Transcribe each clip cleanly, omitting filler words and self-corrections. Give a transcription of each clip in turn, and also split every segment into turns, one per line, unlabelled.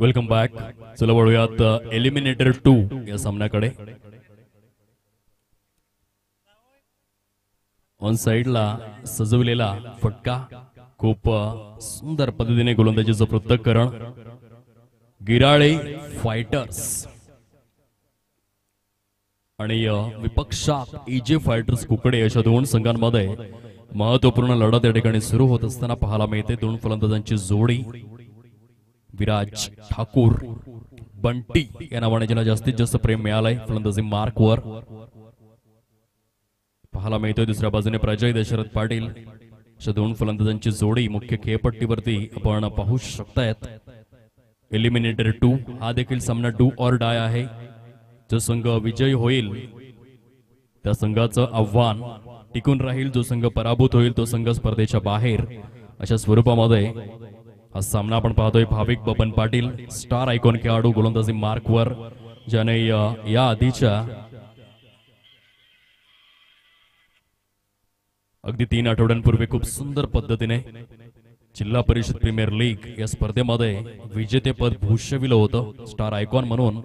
Welcome back. चला वळूयात eliminator 2 या सामन्याकडे. ऑन साइडला सजवलेला फटका, खूप सुंदर पद्धतीने गोलंदाजीचं पृथक्करण. गिराळे फायटर्स आणि विपक्षात एजे फायटर्स कुकडे अशा दोन संघांमध्ये महत्वपूर्ण लढत या ठिकाणी सुरू होत असताना पाहायला मिळते. दोन फलंदाजांची जोडी विराज ठाकूर बंटी या नावाने ज्याला जास्तीत जास्त प्रेम मिळालंय फलंदाजी मार्कवर पाहायला मिळतोय. दुसऱ्या बाजूने प्रजय दशरथ पाटील अशा दोन फलंदाजांची जोडी मुख्य खेळपट्टीवरती आपण पाहू शकतायत. एलिमिनेटर 2 हा देखील सामना डू ऑर डाय आहे. जो संघ विजयी होईल त्या संघाचं आव्हान टिकून राहील, जो संघ पराभूत होईल तो संघ स्पर्धेच्या बाहेर, अशा स्वरूपामध्ये हा सामना आपण पाहतोय. भाविक बबन पाटील स्टार आयकॉन खेळाडू गोलंदाजी मार्कवर, ज्याने या आधीच्या अगदी 3 आठवड्यांपूर्वी खूप सुंदर पद्धतीने जिल्हा परिषद प्रीमियर लीग या स्पर्धेमध्ये विजेतेपद भूषविलं होतं स्टार आयकॉन म्हणून.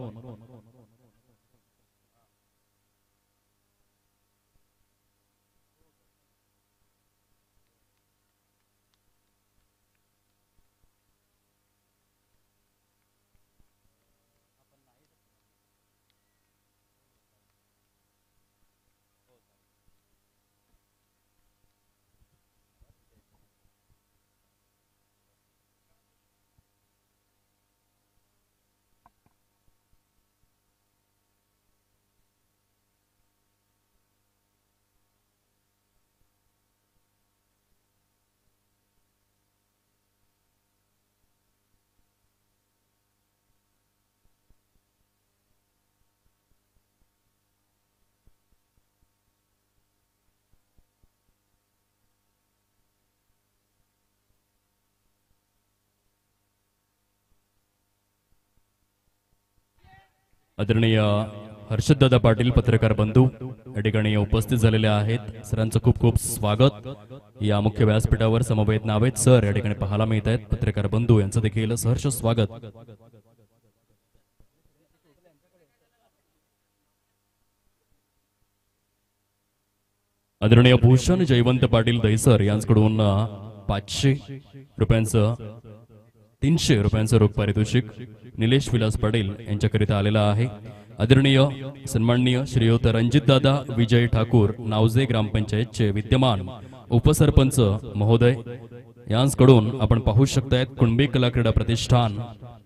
आदरणीय हर्षददादा पाटील पत्रकार बंधू या ठिकाणी उपस्थित झालेले आहेत. सरांचं खूप खूप स्वागत. या मुख्य व्यासपीठावर समवेत नावेत सर या ठिकाणी पाहायला मिळत आहेत. पत्रकार बंधू यांचं देखील सहर्ष स्वागत. आदरणीय भूषण जयवंत पाटील दहिसर यांच्याकडून 500 रुपयांचं 300 रुपयांचं रोख पारितोषिक निलेश विलास पाटील यांच्याकरिता आलेला आहे. आदरणीय सन्माननीय श्रीयुत रणजितदादा विजय ठाकूर नावजे ग्रामपंचायतचे विद्यमान उपसरपंच महोदय यांच्याकडून आपण पाहू शकतायत कुणबी कला क्रीडा प्रतिष्ठान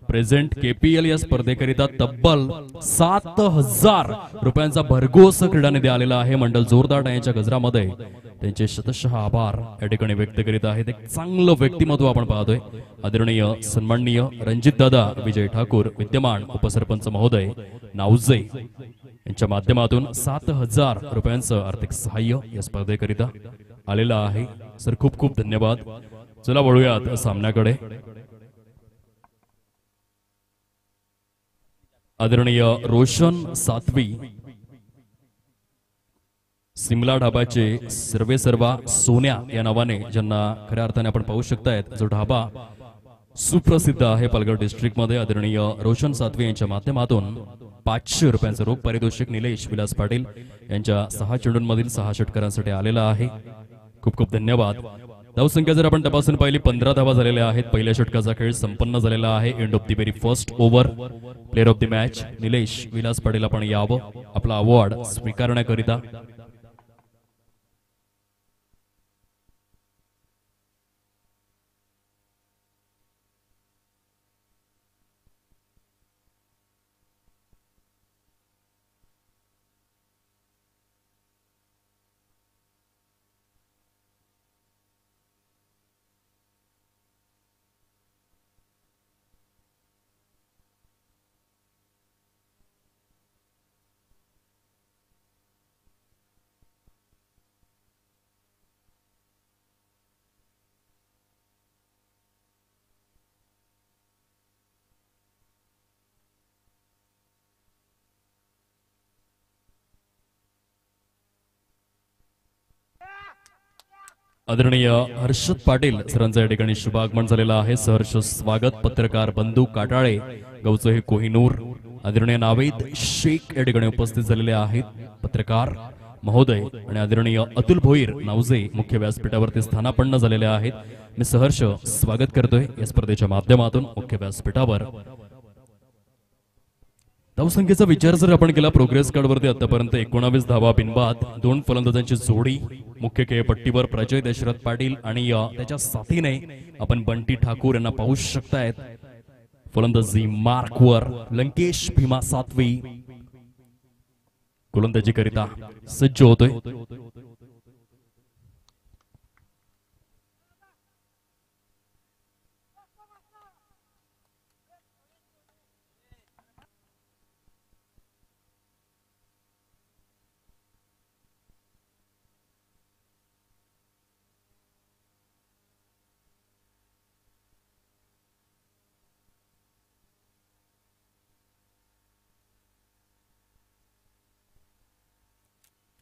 प्रेझेंट केपीएल या स्पर्धेकरिता तब्बल 7000 रुपयांचा भरघोस क्रीडा निधी आलेला आहे. मंडळ जोरदार यांच्या गजरामध्ये त्यांचे शतशः आभार या ठिकाणी व्यक्त करीत आहेत. एक चांगलं व्यक्तिमत्व आपण पाहतोय. आदरणीय सन्माननीय रणजितदादा विजय ठाकूर विद्यमान उपसरपंच महोदय नावजे यांच्या माध्यमातून 7000 रुपयांचं आर्थिक सहाय्य या स्पर्धेकरिता आलेलं आहे. सर खूप खूप धन्यवाद. चला वळूयात सामन्याकडे. आदरणीय रोशन सातवी सिमला ढाबाचे सर्वेसर्वा सोन्या या नावाने, ज्यांना खऱ्या अर्थाने आपण पाहू शकतायत, जो ढाबा सुप्रसिद्ध आहे पालघर डिस्ट्रिक्ट मध्ये. आदरणीय रोशन सातवी यांच्या माध्यमातून 500 रुपयांचं रोख पारितोषिक निलेश विलास पाटील यांच्या 6 चेंडूंमधील 6 षटकारांसाठी आलेला आहे. खूप खूप धन्यवाद. धावसंख्या जर आपण तपासून पाहिली 15 धावा झालेल्या आहेत. पहिल्या षटकाचा खेळ संपन्न झालेला आहे. End of the very first over. Player of the match Nilesh Vilas Patil आपण यावं आपला अवॉर्ड स्वीकारण्याकरिता. आदरणीय हर्षद पाटील सरांचं या ठिकाणी शुभागमन झालेलं आहे. सहर्ष स्वागत. पत्रकार बंधू काटाळे गावचं हे कोहिनूर आदरणीय नावेद शेख या ठिकाणी उपस्थित झालेले आहेत. पत्रकार महोदय आणि आदरणीय अतुल भोईर नावजे मुख्य व्यासपीठावरती स्थानापन्न झालेले आहेत. मी सहर्ष स्वागत करतोय या स्पर्धेच्या माध्यमातून मुख्य व्यासपीठावर. धावसंख्येचा विचार जर आपण केला प्रोग्रेस कार्डवरती आतापर्यंत 19 धावा बिनबाद. 2 फलंदाजांची जोडी मुख्य खेळपट्टीवर प्रजय दशरथ पाटील आणि त्याच्या साथीने आपण बंटी ठाकूर यांना पाहू शकतायत. फलंदाजी मार्कवर लंकेश भीमा सातवी गोलंदाजी करिता सज्ज होतोय.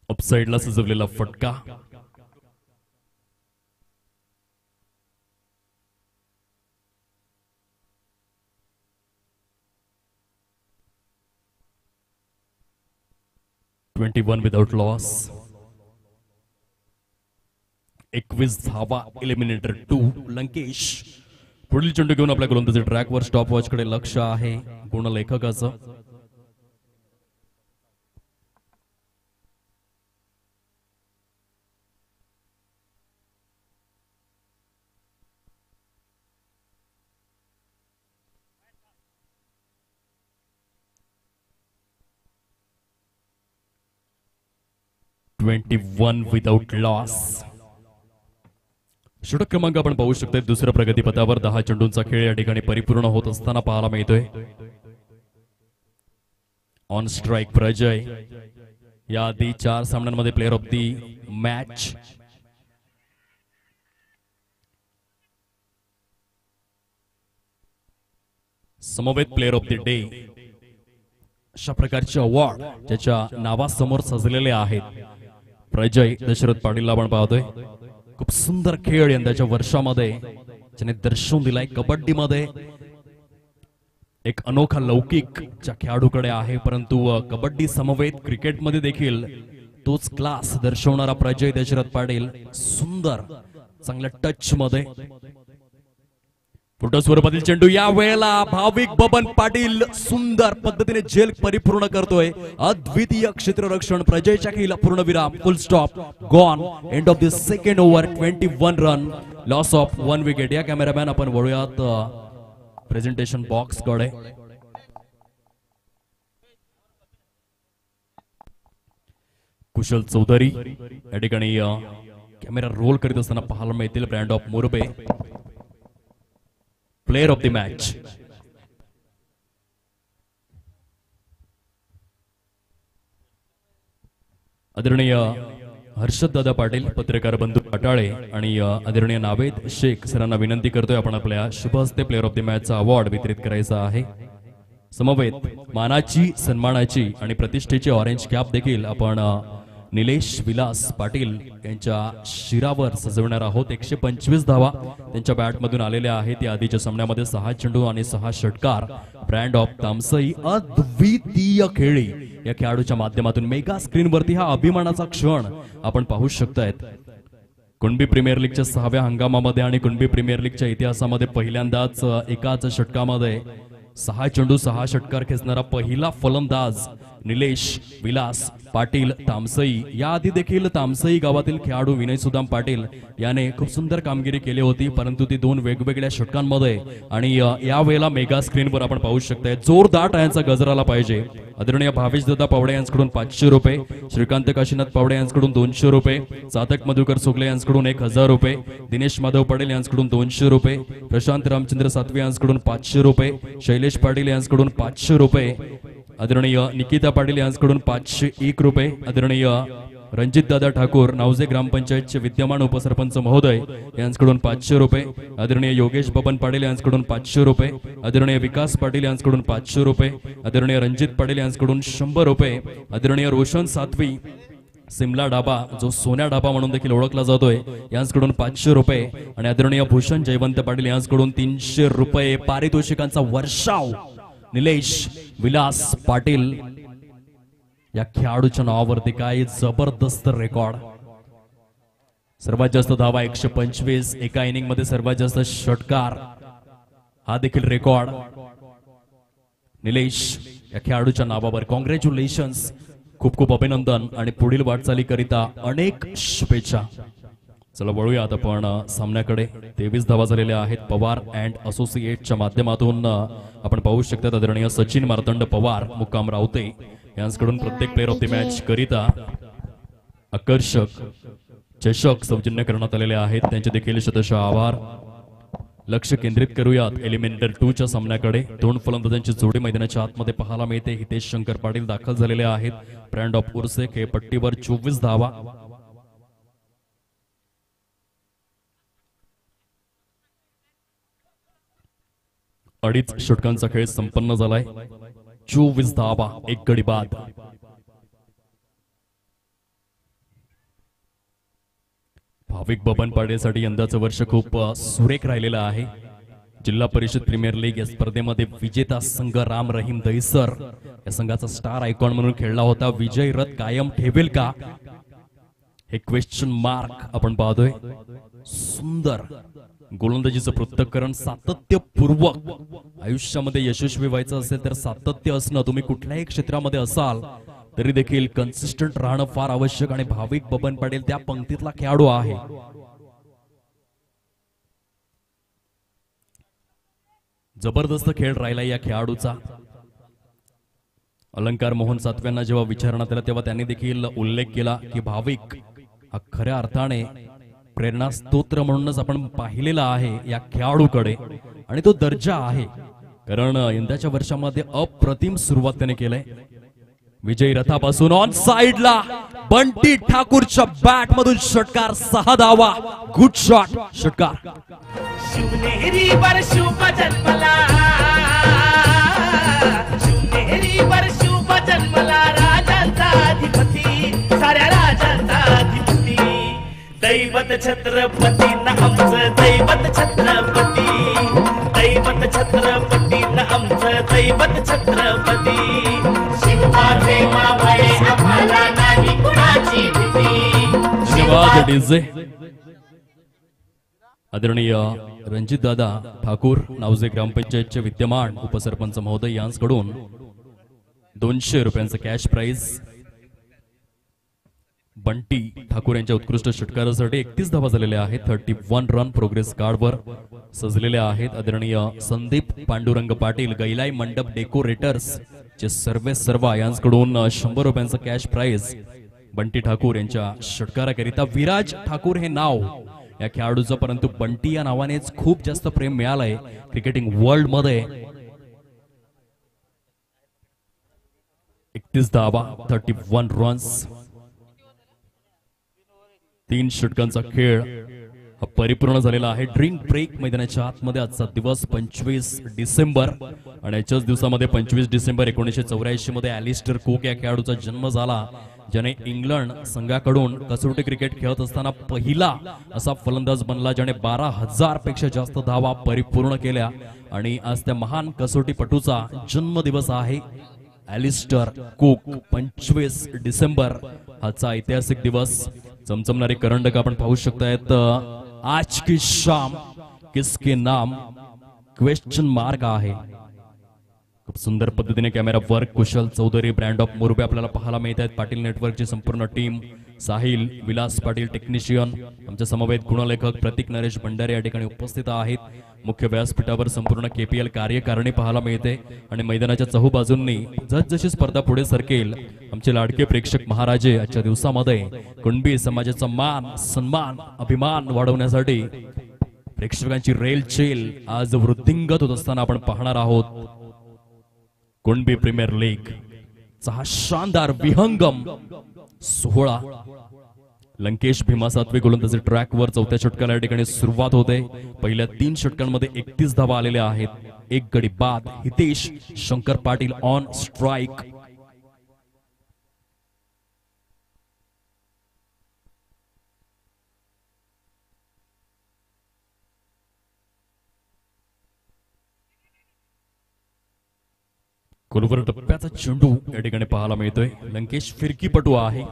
अपसाइडला सजवलेला फटका. Without loss. 21 धावा. एलिमिनेटर 2 लंकेश. पुढील चेंडू घेऊन आपल्या गोलंदाजी ट्रॅकवर स्टॉप वॉच कडे लक्ष आहे गुणलेखकाचं. Without loss. षटक क्रमांक आपण पाहू शकतो. दुसऱ्या प्रगतीपथावर 10 चेंडूंचा खेळ या ठिकाणी परिपूर्ण होत असताना पाहायला मिळतोय. On strike Prajay. या आधी 4 सामन्यांमध्ये प्लेअर ऑफ दी मॅच. समवेत प्लेअर ऑफ द डे अशा प्रकारचे अवॉर्ड ज्याच्या नावासमोर सजलेले आहेत. प्रजय दशरथ पाटीलला आपण पाहतोय. खूप सुंदर खेळ यंदाच्या वर्षामध्ये ज्याने दर्शवून दिलाय. कबड्डीमध्ये एक अनोखा लौकिक ज्या खेळाडूकडे आहे, परंतु कबड्डी समवेत क्रिकेटमध्ये देखील तोच क्लास दर्शवणारा प्रजय दशरथ पाटील सुंदर चांगल्या टच मध्ये. पुढच्या स्वरूपातील चेंडू या वेळेला भाविक बबन पाटील सुंदर पद्धतीने झेल परिपूर्ण करतोय. अद्वितीय क्षेत्ररक्षण. प्रजयच्या खेळीला पूर्णविराम. फुल stop. Gone. End of the second over. 21 run. Loss of 1 wicket. या कॅमेरामॅन आपण वळूयात प्रेझेंटेशन बॉक्स कडे. कुशल चौधरी या ठिकाणी कॅमेरा रोल करीत असताना पाहायला मिळतील. Brand of Morbe player of the match. आदरणीय हर्षद दादा पाटील पत्रकार बंधू काटाळे आणि आदरणीय नावेद शेख सरांना विनंती करतोय आपण आपल्या शुभ हस्ते प्लेयर ऑफ द मॅच चा अवॉर्ड वितरित करायचा आहे. समवेत मानाची सन्मानाची आणि प्रतिष्ठेची ऑरेंज कॅप देखील आपण निलेश विलास पाटील यांच्या शिरावर सजवणार आहोत. 125 धावा त्यांच्या बॅटमधून आलेल्या आहेत. या आधीच्या सामन्यामध्ये 6 चेंडू आणि 6 षटकार. ब्रँड ऑफ तामसई. अद्वितीय खेळी या खेळाडूच्या माध्यमातून मेगा स्क्रीनवरती हा अभिमानाचा क्षण आपण पाहू शकतायत. कुणबी प्रीमियर लीगच्या 6व्या हंगामामध्ये आणि कुणबी प्रीमियर लीगच्या इतिहासामध्ये पहिल्यांदाच एकाच षटकामध्ये 6 चेंडू 6 षटकार खेचणारा पहिला फलंदाज निलेश विलास पाटील तामसई. याआधी देखील तामसई गावातील खेळाडू विनय सुदाम पाटील याने खूप सुंदर कामगिरी केली होती, परंतु ती 2 वेगवेगळ्या षटकांमध्ये. आणि या वेळेला मेगा स्क्रीनवर आपण पाहू शकताय जोरदार टाळ्यांचा गजर आला पाहिजे. आदरणीय भावेश दादा पावडे यांच्याकडून 500 रुपये. श्रीकांत काशीनाथ पावडे यांच्याकडून 200 रुपये. सातक मधुकर सोगले यांच्याकडून 1000 रुपये. दिनेश माधव पटेल यांच्याकडून 200 रुपये. प्रशांत रामचंद्र सातवे यांच्याकडून 500 रुपये. शैलेश पाटील यांच्याकडून 500 रुपये. आदरणीय निकिता पाटील यांच्याकडून 501 रुपये. आदरणीय रणजित दादा ठाकूर नावजे ग्रामपंचायतचे विद्यमान उपसरपंच महोदय यांच्याकडून 500 रुपये. आदरणीय योगेश बबन पाटील यांच्याकडून 500 रुपये. आदरणीय विकास पाटील यांच्याकडून 500 रुपये. आदरणीय रणजित पाटील यांच्याकडून 100 रुपये. आदरणीय रोशन सातवी सिमला ढाबा जो सोन्या ढाबा म्हणून देखील ओळखला जातोय यांच्याकडून 500 रुपये आणि आदरणीय भूषण जयवंत पाटील यांच्याकडून 300 रुपये पारितोषिकांचा वर्षाव निलेश विलास पाटील या खेळाडूच्या नावावरती काय जबरदस्त रेकॉर्ड. सर्वात जास्त धावा 125 एका इनिंग मध्ये सर्वात जास्त षटकार हा देखील रेकॉर्ड निलेश या खेळाडूच्या नावावर. कॉंग्रॅच्युलेशन्स, खूप खूप अभिनंदन आणि पुढील वाटचालीकरिता अनेक शुभेच्छा. चला वळूयात आपण सामन्याकडे. 23 धावा झालेल्या आहेत पवार अँड असोसिएटच्या माध्यमातून. आपण पाहू शकता आदरणीय सचिन मार्तंड पवार मुक्काम रावते यांच्याकडून प्रत्येक प्लेअर ऑफ द मॅच करिता आकर्षक चषक सौजन्य करण्यात आलेले आहेत. त्यांचे देखील शतशः आभार. लक्ष केंद्रित करूयात एलिमेंटर 2 च्या सामन्याकडे. दोन फलंदाजांची जोडी मैदानाच्या आतमध्ये पाहायला मिळते. हितेश शंकर पाटील दाखल झालेले आहेत. ब्रँड ऑफ उर्सेक हे पट्टीवर 24 धावा. अडीच षटकांचा खेळ संपन्न झालाय. 24 धावा, एक गडी बाद. भाविक बबन पाडेसाठी यंदाचं वर्ष खूप सुरेख राहिलेलं आहे. जिल्हा परिषद प्रीमियर लीग या स्पर्धेमध्ये विजेता संघ राम रहीम दहिसर या संघाचा स्टार आयकॉन म्हणून खेळला होता. विजय रथ कायम ठेवेल का हे क्वेश्चन मार्क आपण पाहतोय. सुंदर गोलंदाजीचं पृथक्करण, सातत्यपूर्वक. आयुष्यामध्ये यशस्वी व्हायचं असेल तर सातत्य असणं, तुम्ही कुठल्याही क्षेत्रामध्ये असाल तरी देखील कन्सिस्टंट राहणं फार आवश्यक आणि भाविक बबन पाटील त्या पंक्तीतला खेळाडू आहे. जबरदस्त खेळ राहिला या खेळाडूचा. अलंकार मोहन सातव्यांना जेव्हा विचारण्यात आला तेव्हा त्यांनी देखील उल्लेख केला की भाविक हा खऱ्या अर्थाने प्रेरणा स्तोत्र म्हणूनच आपण पाहिलेला आहे या खेळाडूकडे आणि तो दर्जा आहे. कारण यंदाच्या वर्षामध्ये अप्रतिम सुरुवात त्याने केलंय. विजयी रथापासून ऑन साइडला बंटी ठाकूरच्या बॅट मधून षटकार, 6 धावा. गुड शॉट, षटकार.
शिवनेरीवर शुभ जन्मला, शिवनेरीवर शुभ जन्मला, राजांचा अधिपती, साऱ्या राजांचा अधिपती, दैवत छत्रपती न आमचं दैवत छत्रपती, दैवत छत्रपती न आमचं दैवत छत्रपती. शिवबाचे मावळे आम्हाला नाही कुणाची भीती.
धन्यवाद डीजे. आदरणीय रणजित दादा ठाकूर नावजे ग्रामपंचायतचे विद्यमान उपसरपंच महोदय यांच्याकडून 200 रुपयांचं कॅश प्राइज. बंटी ठाकूर यांच्या उत्कृष्ट षटकारासाठी 31 धावा झालेल्या आहेत. 31 रन प्रोग्रेस कार्डवर सजलेल्या आहेत. आदरणीय संदीप पांडुरंग पाटील गैलाई मंडप डेकोरेटर्स चे सर्व यांच्याकडून 100 रुपयांचं कॅश प्राइज बंटी ठाकूर यांच्या षटकाराकरिता. विराज ठाकूर हे नाव या खेळाडूचं, परंतु बंटी या नावानेच खूप जास्त प्रेम मिळालंय क्रिकेटिंग वर्ल्ड मध्ये. 31 धावा, 31 रन्स. 3 षटकांचा खेळ हा परिपूर्ण झालेला आहे. ड्रिंक ब्रेक मैदानाच्या आतमध्ये आजचा दिवस 25 डिसेंबर आणि याच्याच दिवसामध्ये 25 डिसेंबर 1984 मध्ये ॲलिस्टर कुक या खेळाडूचा जन्म झाला, ज्याने इंग्लंड संघाकडून कसोटी क्रिकेट खेळत असताना पहिला असा फलंदाज बनला ज्याने 12,000 पेक्षा जास्त धावा परिपूर्ण केल्या. आणि आज त्या महान कसोटीपटूचा जन्मदिवस आहे. ॲलिस्टर कुक. 25 डिसेंबर हाचा ऐतिहासिक दिवस. चमचमणारे करंडक आपण पाहू शकतायत. आज की शाम किसके नाम क्वेश्चन मार्क आहे. खूप सुंदर पद्धतीने camera work Kushal Chaudhary brand of Morbe आपल्याला पाहायला मिळत आहेत. पाटील नेटवर्कची संपूर्ण टीम, साहिल विलास पाटील टेक्निशियन, आमच्या समवेत गुणलेखक प्रतीक नरेश भंडारे या ठिकाणी उपस्थित आहेत. मुख्य व्यासपीठावर संपूर्ण केपीएल कार्यकारिणी पाहायला मिळते आणि मैदानाच्या चहूबाजूंनी जसजशी स्पर्धा पुढे सरकेल आमचे लाडके प्रेक्षक महाराजे आजच्या दिवसामध्ये कुणबी समाजाचा मान सन्मान अभिमान वाढवण्यासाठी प्रेक्षकांची रेलचेल आज वृद्धिंगत होत असताना आपण पाहणार आहोत. कुणबी प्रीमियर लीग चा हा शानदार विहंगम सोहळा. लंकेश भीमा सातवे गोलंदाजी ट्रॅकवर चौथ्या षटकाला या ठिकाणी सुरुवात होते. पहिल्या 3 षटकांमध्ये 31 धावा आलेल्या आहेत. 1 गडी बाद. Hitesh Shankar Patil on strike. खोलवर टप्प्याचा चेंडू या ठिकाणी पाहायला मिळतोय. लंकेश फिरकीपटू आहे.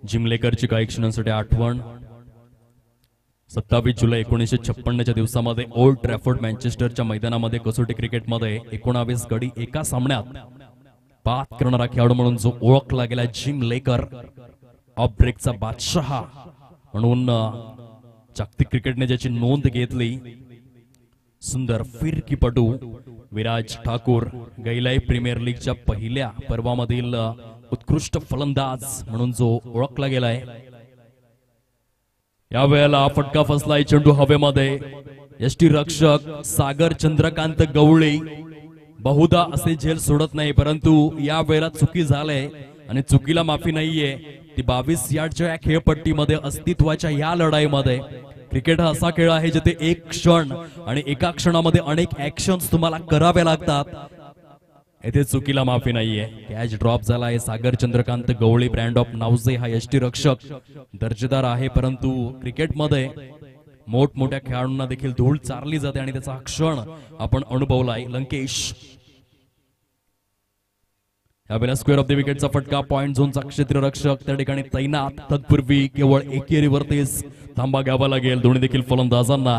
जिम लेकरची काही क्षणांसाठी आठवण. 27 जुलै 1956च्या दिवसामध्ये ओल्ड ट्रॅफोर्ड मँचेस्टरच्या मैदानामध्ये कसोटी क्रिकेटमध्ये 19 गडी एका सामन्यात बाद करणारा खेळाडू म्हणून जो ओळखला गेला जिम लेकर, ऑफ ब्रेकचा बादशाह म्हणून जागतिक क्रिकेटने ज्याची नोंद घेतली. सुंदर फिरकीपटू विराज ठाकूर गैलाई प्रीमियर लीगच्या पहिल्या पर्वामधील उत्कृष्ट फलंदाज म्हणून जो ओळखला गेलाय. या वेळेला फटका फसलाय. चेंडू हवेमध्ये. यष्टी रक्षक सागर चंद्रकांत गवळी बहुधा असे झेल सोडत नाही, परंतु या वेळेला चुकी झालंय आणि चुकीला माफी नाहीये. ती 22 यार्डच्या या खेळपट्टीमध्ये अस्तित्वाच्या या लढाईमध्ये क्रिकेट हा असा खेळ आहे जिथे एक क्षण आणि एका क्षणामध्ये अनेक ऍक्शन्स तुम्हाला करावे लागतात. येथे चुकीला माफी नाहीये. कॅच ड्रॉप झाला आहे. सागर चंद्रकांत गवळी ब्रँड ऑफ नाउजे हा यष्टीरक्षक दर्जेदार आहे, परंतु क्रिकेटमध्ये मोठमोठ्या खेळाडूंना देखील धूळ चारली जाते आणि त्याचा क्षण आपण अनुभवलाय. लंकेश यावेळेला स्क्वेअर ऑफ द विकेटचा फटका. पॉइंट झोनचा क्षेत्ररक्षक त्या ठिकाणी तैनात. तत्पूर्वी केवळ एकेरीवरतीच थांबा घ्यावा लागेल दोन्ही देखील फलंदाजांना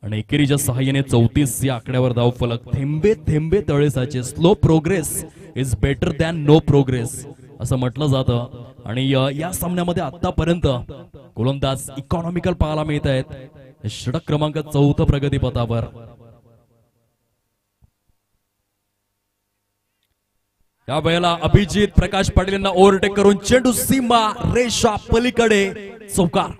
आणि एकेरीच्या सहाय्याने 34 या आकड्यावर धाव फलक. थेंबे थेंबे तळे साचे. Slow progress is better than no progress असं म्हटलं जातं आणि या सामन्यामध्ये आतापर्यंत गोलंदाज इकॉनॉमिकल पाहायला मिळत आहेत. षटक क्रमांक 4 प्रगतीपथावर. या वेळेला अभिजित प्रकाश पाटील यांना ओव्हरटेक करून चेंडू सीमा रेषा पलीकडे चौकार.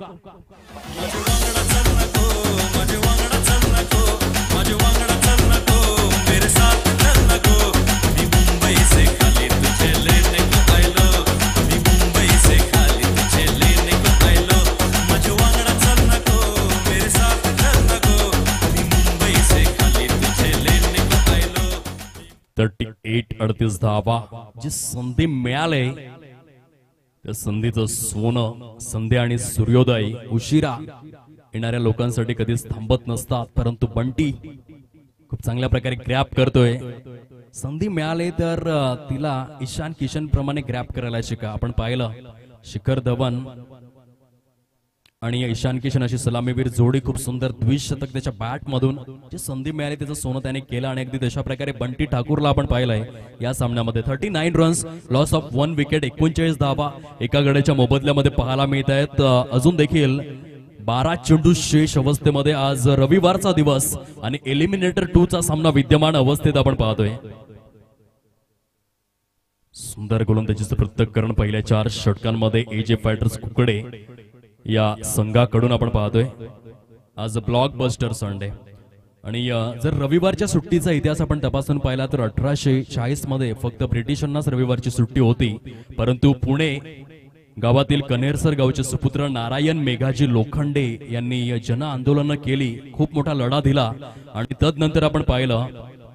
धावा. जी संधी मिळाले त्या संधीचं सोनं. संधी आणि सूर्योदय उशिरा येणाऱ्या लोकांसाठी कधीच थांबत नसतात, परंतु बंटी खूप चांगल्या प्रकारे ग्रॅप करतोय. संधी मिळाले तर तिला ईशान किशन प्रमाणे ग्रॅप करायला शिका. आपण पाहिलं शिखर धवन आणि ईशान किशन अशी सलामीवीर जोडी खूप सुंदर द्विशतक त्याच्या बॅट मधून जी संधी मिळाली त्याचं सोनं त्याने केलं आणि अगदी तशा प्रकारे बंटी ठाकूरला आपण पाहिलंय या सामन्यामध्ये. 39 रन्स, लॉस ऑफ 1 विकेट, 39 धावा एका गड्याच्या मोबदल्यामध्ये पाहायला मिळत आहेत. अजून देखील 12 चेंडू शेष अवस्थेमध्ये. आज रविवारचा दिवस आणि एलिमिनेटर 2 चा सामना विद्यमान अवस्थेत आपण पाहतोय. सुंदर गोलंदाजीचं पृथक्करण पहिल्या 4 षटकांमध्ये एजे फायटर्स कुकडे या संघाकडून आपण पाहतोय. आज ब्लॉकबस्टर संडे आणि जर रविवारच्या सुट्टीचा इतिहास आपण तपासून पाहिला तर 1840 मध्ये फक्त ब्रिटिशांनाच रविवारची सुट्टी होती, परंतु पुणे गावातील कनेरसर गावचे सुपुत्र नारायण मेघाजी लोखंडे यांनी जन आंदोलन केली, खूप मोठा लढा दिला आणि तदनंतर आपण पाहिलं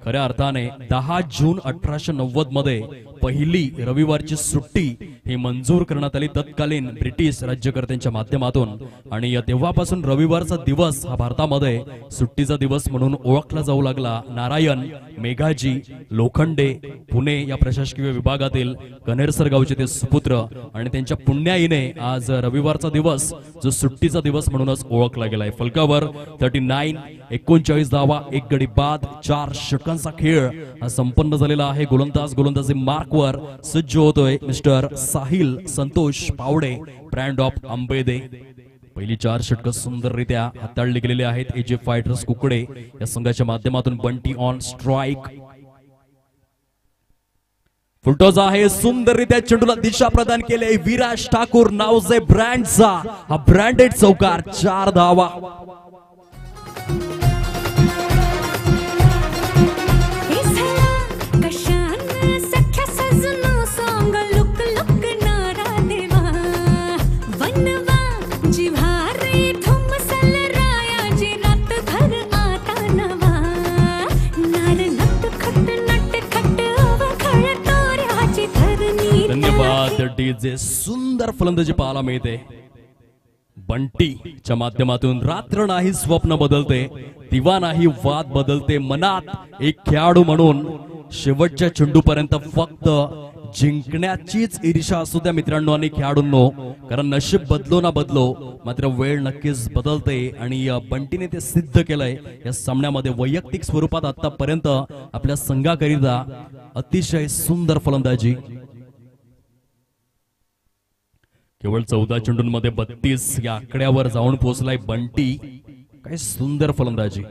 खऱ्या अर्थाने 10 जून 1890 मध्ये पहिली रविवारची सुट्टी ही मंजूर करण्यात आली तत्कालीन ब्रिटिश राज्यकर्त्यांच्या माध्यमातून आणि तेव्हापासून रविवारचा दिवस हा भारतामध्ये सुट्टीचा दिवस म्हणून ओळखला जाऊ लागला. नारायण मेघाजी लोखंडे पुणे या प्रशासकीय विभागातील कनेरसर गावचे ते सुपुत्र आणि त्यांच्या पुण्याईने आज रविवारचा दिवस जो सुट्टीचा दिवस म्हणूनच ओळखला गेलाय. फलकावर 39, 39 धावा, 1 गडी बाद, 4 षटकांचा खेळ हा संपन्न झालेला आहे. गोलंदाजी मार्कवर सज्ज होतोय mister Sahil Santosh Pawade brand of Ambede. पहिली 4 षटकं सुंदररित्या हाताळली गेलेली आहेत. एजे फायटर्स कुकडे या संघाच्या माध्यमातून. Bunty on strike. फुलटॉस आहे. सुंदररित्या चेंडूला दिशा प्रदान केले विराज ठाकूर नावजे ब्रँडचा हा ब्रँडेड चौकार. 4 धावा. जे सुंदर फलंदाजी पाहायला मिळते बंटीच्या माध्यमातून. रात्र नाही, स्वप्न बदलते, दिवा नाही, वाद बदलते. मनात एक खेळाडू म्हणून शेवटच्या चेंडूपर्यंत फक्त जिंकण्याचीच ईर्षा असू द्या मित्रांनो आणि खेळाडूंनो, कारण नशीब बदलो ना बदलो मात्र वेळ नक्कीच बदलते आणि बंटीने ते सिद्ध केलंय या सामन्यामध्ये. वैयक्तिक स्वरूपात आतापर्यंत आपल्या संघाकरिता अतिशय सुंदर फलंदाजी. केवळ 14 चेंडूंमध्ये 32 या आकड्यावर जाऊन पोहोचलाय बंटी. काय सुंदर फलंदाजी.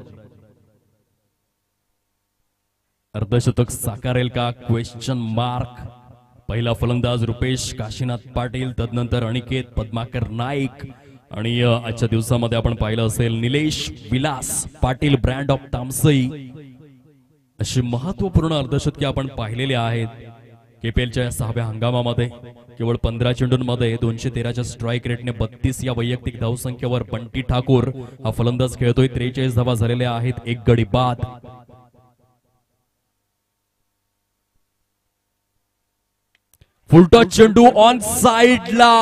अर्धशतक साकारेल का? Question mark. पहिला फलंदाज रुपेश काशीनाथ पाटील, तदनंतर अनिकेत पद्माकर नाईक आणि आजच्या दिवसामध्ये आपण पाहिलं असेल निलेश विलास पाटील ब्रँड ऑफ तामसई. अशी महत्वपूर्ण अर्धशतके आपण पाहिलेली आहेत केपीएलच्या 6व्या हंगामामध्ये. केवळ 15 चेंडूंमध्ये 213च्या स्ट्राईक रेटने 32 या वैयक्तिक धावसंख्येवर बंटी ठाकूर हा फलंदाज खेळतोय. 43 धावा झालेल्या आहेत, एक गडी बाद. फुलटॉस चेंडू ऑन साइडला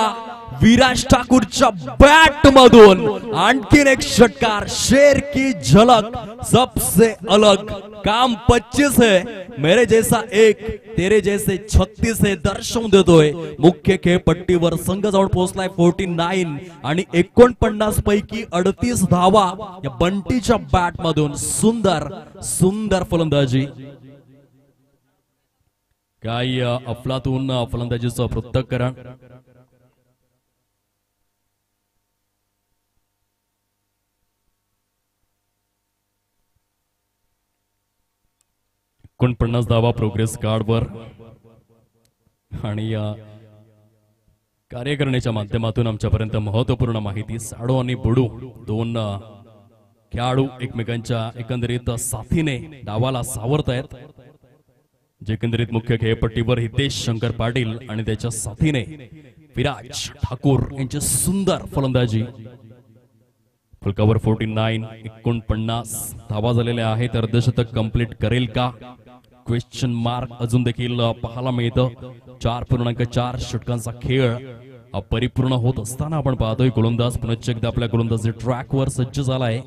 विराज ठाकूरच्या बॅट मधून आणखीन एक षटकार. शेर की झलक सबसे अलग. काम 25 है, मेरे जैसा एक, तेरे जैसे 36 है दर्शवून देतोय. मुख्य खेळपट्टीवर संघ जाऊन पोहोचलाय 49 आणि 49 पैकी 38 धावा या बंटीच्या बॅट मधून. सुंदर सुंदर फलंदाजी. काय अफलातून फलंदाजीचं पृथक्करण. एकोणपन्नास धावा प्रोग्रेस कार्डवर आणि कार्यकारिणीच्या माध्यमातून आमच्यापर्यंत महत्वपूर्ण माहिती. साडो आणि बुडू दोन खेळाडू एकमेकांच्या एकंदरीत साथीने डावाला सावरतायत. जे एकंदरीत मुख्य खेळपट्टीवर हितेश शंकर पाटील आणि त्याच्या साथीने विराज ठाकूर यांची सुंदर फलंदाजी. फलकावर 49, 49 धावा झालेल्या आहेत. अर्धशतक कंप्लीट करेल का? क्वेश्चन मार्क अजून देखील पाहायला मिळतं. 4.4 षटकांचा खेळ परिपूर्ण होत असताना आपण पाहतोय गोलंदाज पुन्हा एकदा आपल्या गोलंदाजी ट्रॅकवर सज्ज झालाय.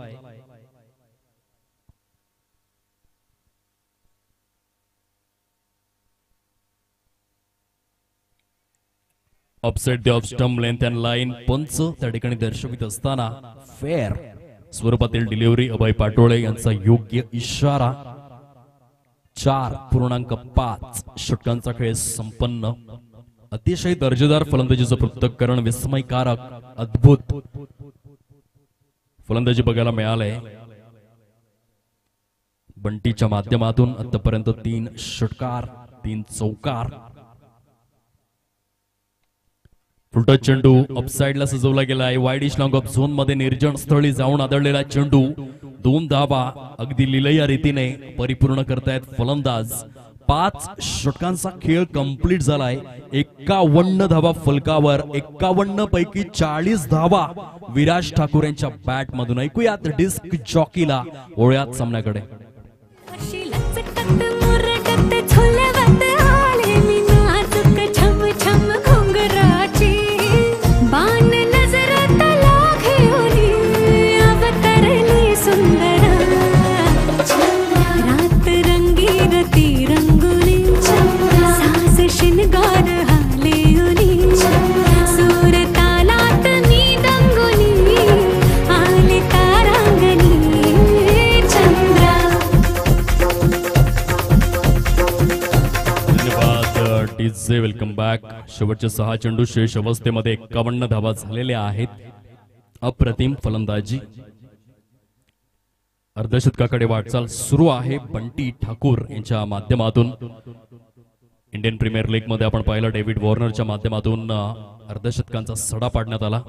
Upset the off stump length and line. पंच त्या ठिकाणी दर्शवित असताना फेअर स्वरूपातील डिलिव्हरी अभय पाटोळे यांचा योग्य इशारा. 4.5 षटकांचा खेळ संपन्न. अतिशय दर्जेदार फलंदाजीचं पृथक्करण. विस्मयकारक अद्भुत फलंदाजी बघायला मिळालंय बंटीच्या माध्यमातून. आतापर्यंत 3 षटकार, 3 चौकार. फुलटॉस चेंडू अपसाइडला सजवला गेलाय. वाईड इश लॉंग ऑफ झोन मध्ये निर्जन स्थळी जाऊन आदळलेला चेंडू. 2 धावा अगदी लिलया रीतीने परिपूर्ण करतायत फलंदाज. 5 षटकांचा खेळ कंप्लीट झालाय. 51 धावा फलकावर. 51 पैकी 40 धावा विराज ठाकूर यांच्या बॅट मधून. ऐकूयात डिस्क जॉकीला ओळ्यात सामन्याकडे. Welcome back. शेवटचे 6 चेंडू शेष अवस्थेमध्ये 51 धावा झालेल्या आहेत. अप्रतिम फलंदाजी. अर्धशतकाकडे वाटचाल सुरू आहे बंटी ठाकूर यांच्या माध्यमातून. इंडियन प्रीमियर लीग मध्ये आपण पाहिलं डेव्हिड वॉर्नरच्या माध्यमातून अर्धशतकांचा सडा पाडण्यात आला.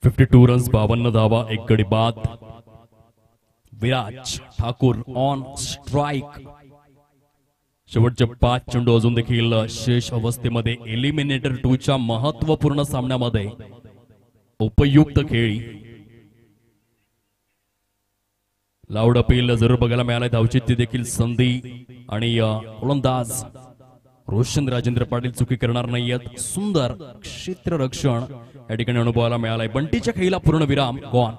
52 रन्स 52 धावा 1 गडी बाद। Viraj Thakur on strike. शेवटचे 5 चेंडू अजून देखील शेष अवस्थेमध्ये एलिमिनेटर 2 च्या महत्वपूर्ण सामन्यामध्ये उपयुक्त खेळी। लाऊड अपील जरूर बघायला मिळाले। धावचीत देखील संधी आणि गोलंदाज रोशन राजेंद्र पाटील चुकी करणार नाहीयेत। सुंदर क्षेत्ररक्षण या ठिकाणी अनुभवायला मिळालाय। बंटीच्या खेळीला पूर्ण विराम। गॉन।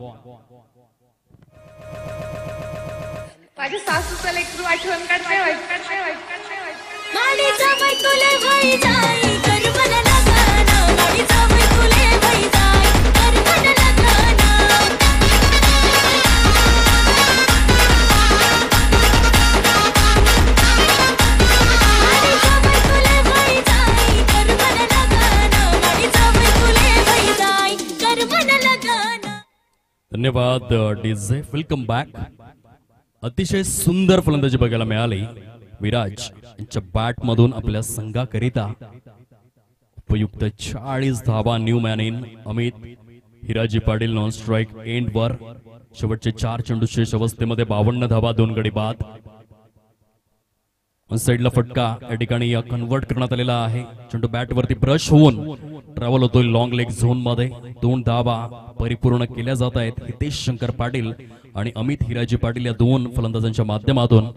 माझ्या सासूचं लेकरू आठवण काढते
धन्यवाद डीजे। Welcome back. अतिशय सुंदर फलंदाजी बघायला मिळाली। विराज यांच्या बॅट मधून आपल्या संघाकरिता उपयुक्त 40 धावा। New man in Amit Hiraji Patil non strike end वर। शेवटचे 4 चेंडू शेष अवस्थेमध्ये 52 धावा 2 गडी बाद। साइडला फटका या ठिकाणी कन्वर्ट करण्यात आलेला आहे। चेंडू बॅट वरती ब्रश होऊन ट्रॅव्हल होतोय लॉंग लेग झोन मध्ये। 2 धावा परिपूर्ण केल्या जात आहेत हितेश शंकर पाटील आणि अमित हिराजी पाटील या 2 फलंदाजांच्या माध्यमातून।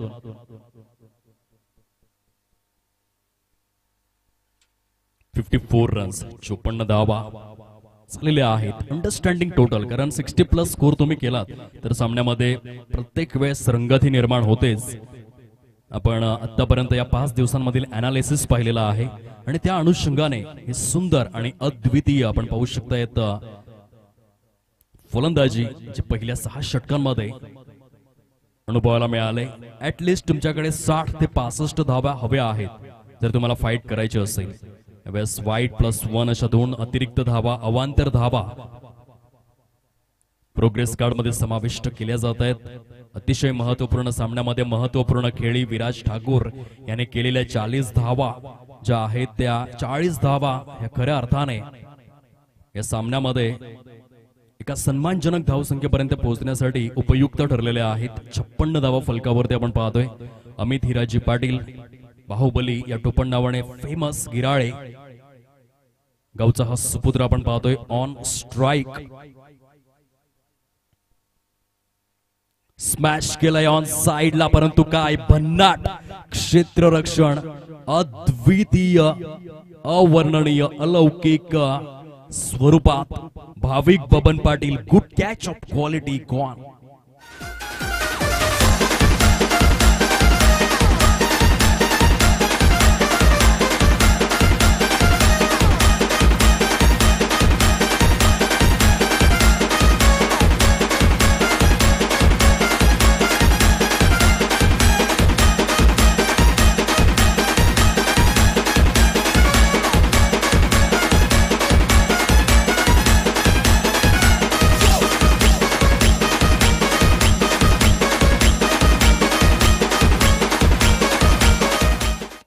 54 रन्स 54 धावा झालेले आहेत। अंडरस्टँडिंग टोटल, कारण 60+ स्कोर तुम्ही केलात तर सामन्यामध्ये प्रत्येक वेळेस रंगतही निर्माण होतेच। आपण आतापर्यंत या 5 दिवसांमधील अनालिसिस पाहिलेला आहे आणि त्या अनुषंगाने हे सुंदर आणि अद्वितीय आपण पाहू शकतायत फलंदाजी जे पहिल्या 6 षटकांमध्ये अनुभवायला मिळाले। ऍटलिस्ट तुमच्याकडे 60 ते 65 धावा हव्या आहेत जर तुम्हाला फाईट करायची असेल। यावेळेस वाईट +1 अशा 2 अतिरिक्त धावा अवांतर धावा प्रोग्रेस कार्ड मध्ये समाविष्ट केल्या जात आहेत। अतिशय महत्वपूर्ण सामन्यामध्ये महत्वपूर्ण खेळी विराज ठाकूर याने केलेल्या 40 धावा ज्या आहेत त्या 40 धावा या खऱ्या अर्थाने या सामन्यामध्ये एका सन्मानजनक धावसंख्येपर्यंत पोहोचण्यासाठी उपयुक्त ठरलेल्या आहेत। 56 धावा फलकावरती आपण पाहतोय। अमित हिराजी पाटील बाहुबली या टोपण नावाने फेमस गिराळे गावचा हा सुपुत्र आपण पाहतोय ऑन स्ट्राइक। स्मॅश केलाय ऑन साइडला, परंतु काय भन्नाट क्षेत्ररक्षण, अद्वितीय अवर्णनीय अलौकिक स्वरूपात भाविक Baban Patil. Good catch of quality. Gone.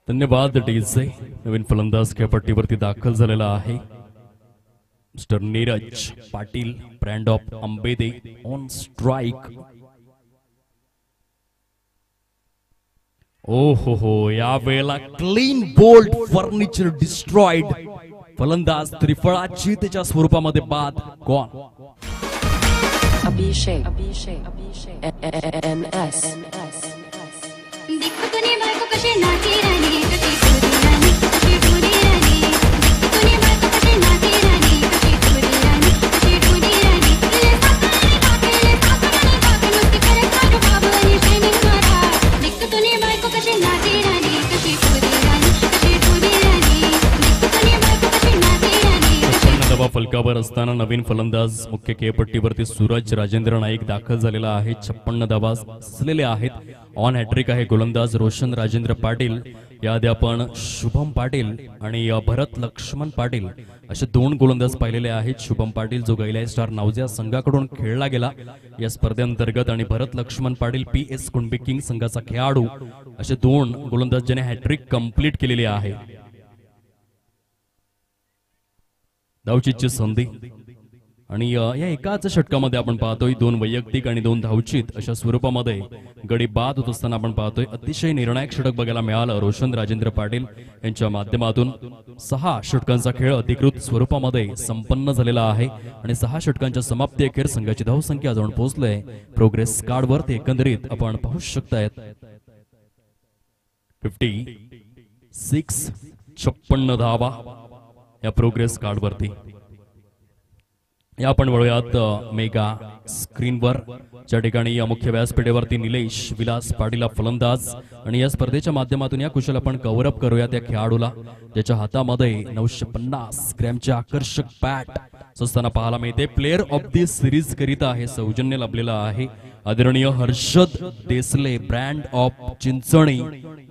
धन्यवाद डीजे। नवीन फलंदाज खेळपट्टीवरती दाखल झालेला आहे mister Neeraj Patil brand of Ambede on strike. ओ हो या वेळेला क्लीन बोल्ड फर्निचर डिस्ट्रॉइड। फलंदाज त्रिफळाची त्याच्या स्वरूपामध्ये बाद। गॉन।
अभिषेक NS
दिखतुनी बायको कशी नाची राणी कशी टुरी राणी कशी टुरी राणी दिखतुनी बायको कशी नाची राणी कशी टुरी राणी कशी टुरी राणी ले सासणी काके नुसती करे काक बाबनी ट्रेनिंग मारा दिखतुनी बायको कशी नाची राणी कशी टुरी राणी कशी टुरी राणी दिखतुनी बायको कशी नाची राणी कशी।
दबा फलकावर असताना नवीन फलंदाज मुख्य खेळपट्टीवरती सूरज राजेंद्र नाईक दाखल झालेला आहे। 56 धावा असलेले आहेत। ऑन हॅट्रिक आहे गोलंदाज रोशन राजेंद्र पाटील। याआधी आपण शुभम पाटील आणि भरत लक्ष्मण पाटील असे 2 गोलंदाज पाहिलेले आहेत। शुभम पाटील जो गैलाई स्टार नावजा संघाकडून खेळला गेला या स्पर्धेअंतर्गत आणि भरत लक्ष्मण पाटील PS कुणबी किंग संघाचा खेळाडू असे 2 गोलंदाज ज्याने हॅट्रिक कंप्लीट केलेली आहे। धावचीतची संधी आणि या एकाच षटकामध्ये आपण पाहतोय 2 वैयक्तिक आणि 2 धावचित अशा स्वरूपामध्ये गडी बाद होत असताना आपण पाहतोय अतिशय निर्णायक षटक बघायला मिळालं रोशन राजेंद्र पाटील यांच्या माध्यमातून. 6 षटकांचा खेळ अधिकृत स्वरूपामध्ये संपन्न झालेला आहे आणि 6 षटकांच्या समाप्ती अखेर संघाची धावसंख्या जाऊन पोहोचले प्रोग्रेस कार्डवर. ते एकंदरीत आपण पाहू शकतायत 56 56 धावा या प्रोग्रेस कार्डवरती. या आपण वळूयात मेगा स्क्रीनवर, ज्या ठिकाणी या मुख्य व्यासपीठेवरती निलेश विलास पाटील फलंदाज आणि या स्पर्धेच्या माध्यमातून या कुशल आपण कव्हर अप करूया त्या खेळाडूला ज्याच्या हातामध्ये 950 ग्रॅमचे आकर्षक बॅट असताना पाहायला मिळते. प्लेअर ऑफ दी सिरीज करिता हे सौजन्य लाभलेलं आहे आदरणीय Harshad Desale, brand of Chinchani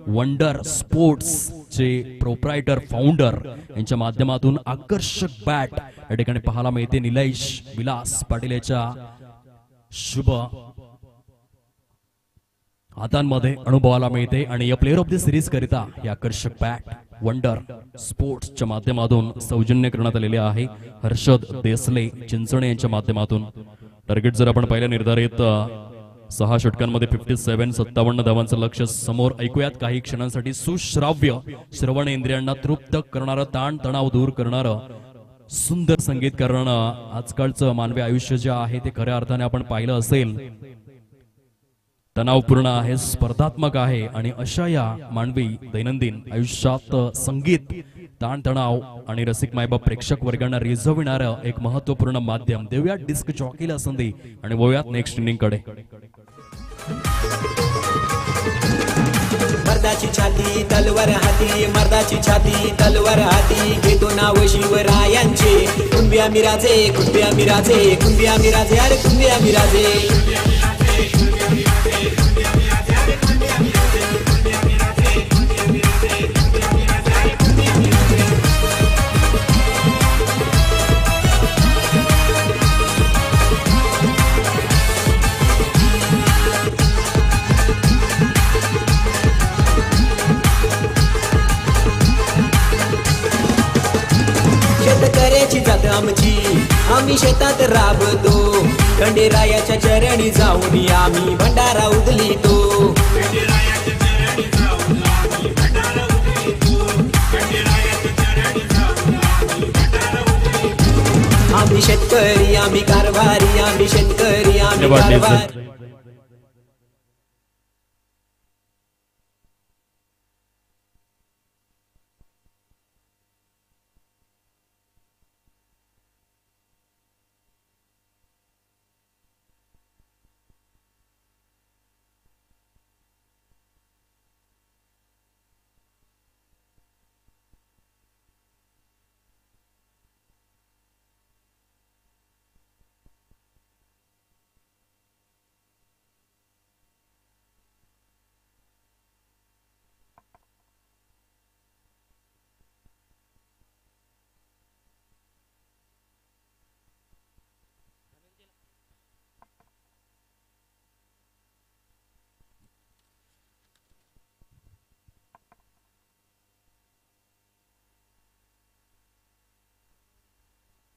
wonder sports चे प्रोप्रायटर फाउंडर यांच्या माध्यमातून आकर्षक बॅट या ठिकाणी पाहायला मिळते. निलेश विलास पाटील याच्या शुभ हातांमध्ये अनुभवाला मिळते आणि या प्लेअर ऑफ द सिरीज करिता हे आकर्षक बॅट वंडर स्पोर्ट्सच्या माध्यमातून सौजन्य करण्यात आलेले आहे हर्षद देसले चिंचणे यांच्या माध्यमातून. टार्गेट जर आपण पाहिलं निर्धारित 6 षटकांमध्ये 57 धावांचं लक्ष समोर. ऐकूयात काही क्षणांसाठी सुश्राव्य श्रवण इंद्रियांना तृप्त करणारं, ताण तणाव दूर करणारं सुंदर संगीत. कारण आजकालचं मानवी आयुष्य जे आहे ते खऱ्या अर्थाने आपण पाहिलं असेल तणावपूर्ण आहे, स्पर्धात्मक आहे आणि अशा या मानवी दैनंदिन आयुष्यात संगीत ताणतणाव आणि रसिक मायबाप प्रेक्षक वर्गांना रिझविणारं एक महत्वपूर्ण माध्यम. देऊया डिस्क जॉकीला संधी आणि वळूयात नेक्स्ट इनिंग कडे.
मर्दाची छाती तलवार हाती, मर्दाची छाती तलवार हाती, घेतो नाव शिवरायांचे. कुंभ्या मिराजे, कुंभ्या मिराजे, कुंभ्या मिराजे, अरे कुंभ्या मिराजे. शेतकऱ्याची जात आमची, आम्ही शेतात राबतो. खंडेरायाच्या चरणी जाऊन आम्ही भंडारा उधलितो. आम्ही शेतकरी, आम्ही कारभारी, आम्ही शेतकरी, आम्ही कारभारी.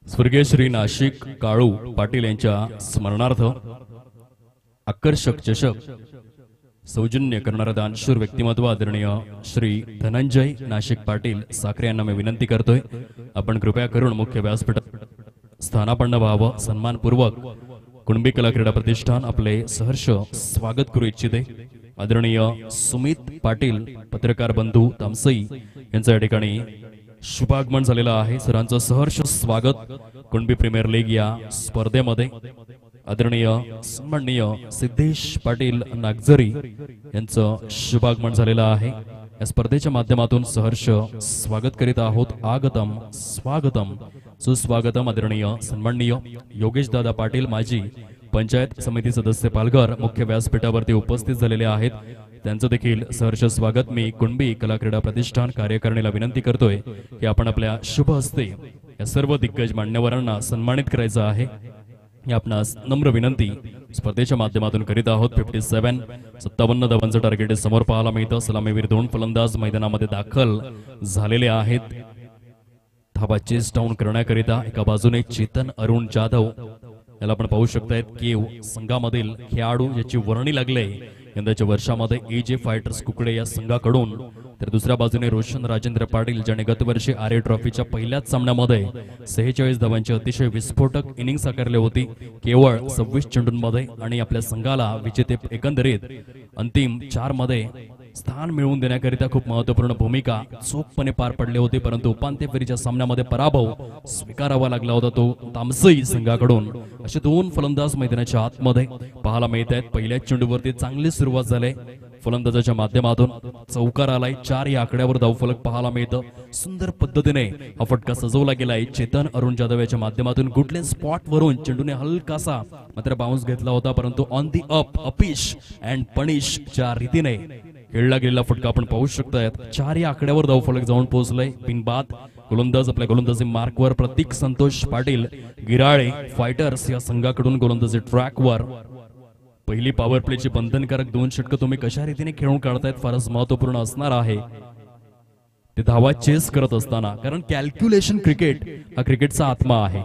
स्वर्गीय श्री नाशिक काळू पाटील यांच्या स्मरणार्थ आकर्षक चषक सौजन्य करणारा दानशूर व्यक्तिमत्व आदरणीय श्री धनंजय नाशिक पाटील साखरे यांना मी विनंती करतोय आपण कृपया करून मुख्य व्यासपीठात स्थानापन्न व्हावं. सन्मानपूर्वक कुणबी कला क्रीडा प्रतिष्ठान आपले सहर्ष स्वागत करू इच्छिते. आदरणीय सुमित पाटील पत्रकार बंधू तामसई यांच्या या ठिकाणी शुभागमन झालेलं आहे. सरांचं सहर्ष स्वागत कुणबी प्रीमियर लीग या स्पर्धेमध्ये. आदरणीय सन्माननीय सिद्धेश पाटील नागझरी यांचं शुभागमन झालेलं आहे. या स्पर्धेच्या माध्यमातून सहर्ष स्वागत करीत आहोत. आगतम स्वागतम सुस्वागतम. आदरणीय सन्माननीय योगेश दादा पाटील माजी पंचायत समिती सदस्य पालघर मुख्य व्यासपीठावरती उपस्थित झालेले आहेत. त्यांचं देखील सहर्ष स्वागत मी कुणबी कला क्रीडा प्रतिष्ठान कार्यकारिणीला विनंती करतोय की आपण आपल्या शुभ हस्ते या सर्व दिग्गज मान्यवरांना सन्मानित करायचं आहे. ही आपणास नम्र विनंती स्पर्धेच्या माध्यमातून करीत आहोत. 57 धावांचं टार्गेट समोर पाहायला मिळतं. सलामीवीर 2 फलंदाज मैदानामध्ये दाखल झालेले आहेत. धाबा चेस डाऊन करण्याकरिता एका बाजूने चेतन अरुण जाधव याला आपण पाहू शकतायत केव संघामधील खेळाडू याची वर्णी लागले यंदाच्या वर्षामध्ये एजे फायटर्स कुकडे या संघाकडून, तर दुसऱ्या बाजूने रोशन राजेंद्र पाटील ज्याने गतवर्षी आर्य ट्रॉफीच्या पहिल्याच सामन्यामध्ये 46 धावांची अतिशय विस्फोटक इनिंग साकारली होती केवळ 26 चेंडूंमध्ये आणि आपल्या संघाला विजेते एकंदरीत अंतिम 4 मध्ये स्थान मिळवून देण्याकरिता खूप महत्वपूर्ण भूमिका चोखपणे पार पडले होते, परंतु उपांत्य फेरीच्या सामन्यामध्ये पराभव स्वीकारावा लागला होता तो तामसई संघाकडून। असे दोन फलंदाज मैदानाच्या आतमध्ये पाहायला मिळत आहेत। पहिल्या चेंडूवरती चांगली सुरुवात झाली फलंदाजाच्या माध्यमातून, चौकार आलाय 4 या आकड्यावर धावफलक पाहायला मिळतं। सुंदर पद्धतीने हा फटका सजवला गेलाय चेतन अरुण जाधव याच्या माध्यमातून। गुडलेन स्पॉट वरून चेंडूने हलकासा मात्र बाउन्स घेतला होता, परंतु on the up uppish and punish च्या रीतीने खेळला गेलेला फटका आपण पाहू शकतायत। 4 या आकड्यावर धावफलक जाऊन पोहोचलंय बिनबाद। गोलंदाज आपल्या गोलंदाजी मार्कवर प्रतीक संतोष पाटील गिराळे फायटर्स या संघाकडून गोलंदाजी ट्रॅकवर। पहिली पॉवर प्लेची बंधनकारक 2 षटकं तुम्ही कशा रीतीने खेळून काढतायत फारच महत्वपूर्ण असणार आहे ते धावा चेस करत असताना, कारण कॅल्क्युलेशन क्रिकेट हा क्रिकेटचा आत्मा आहे।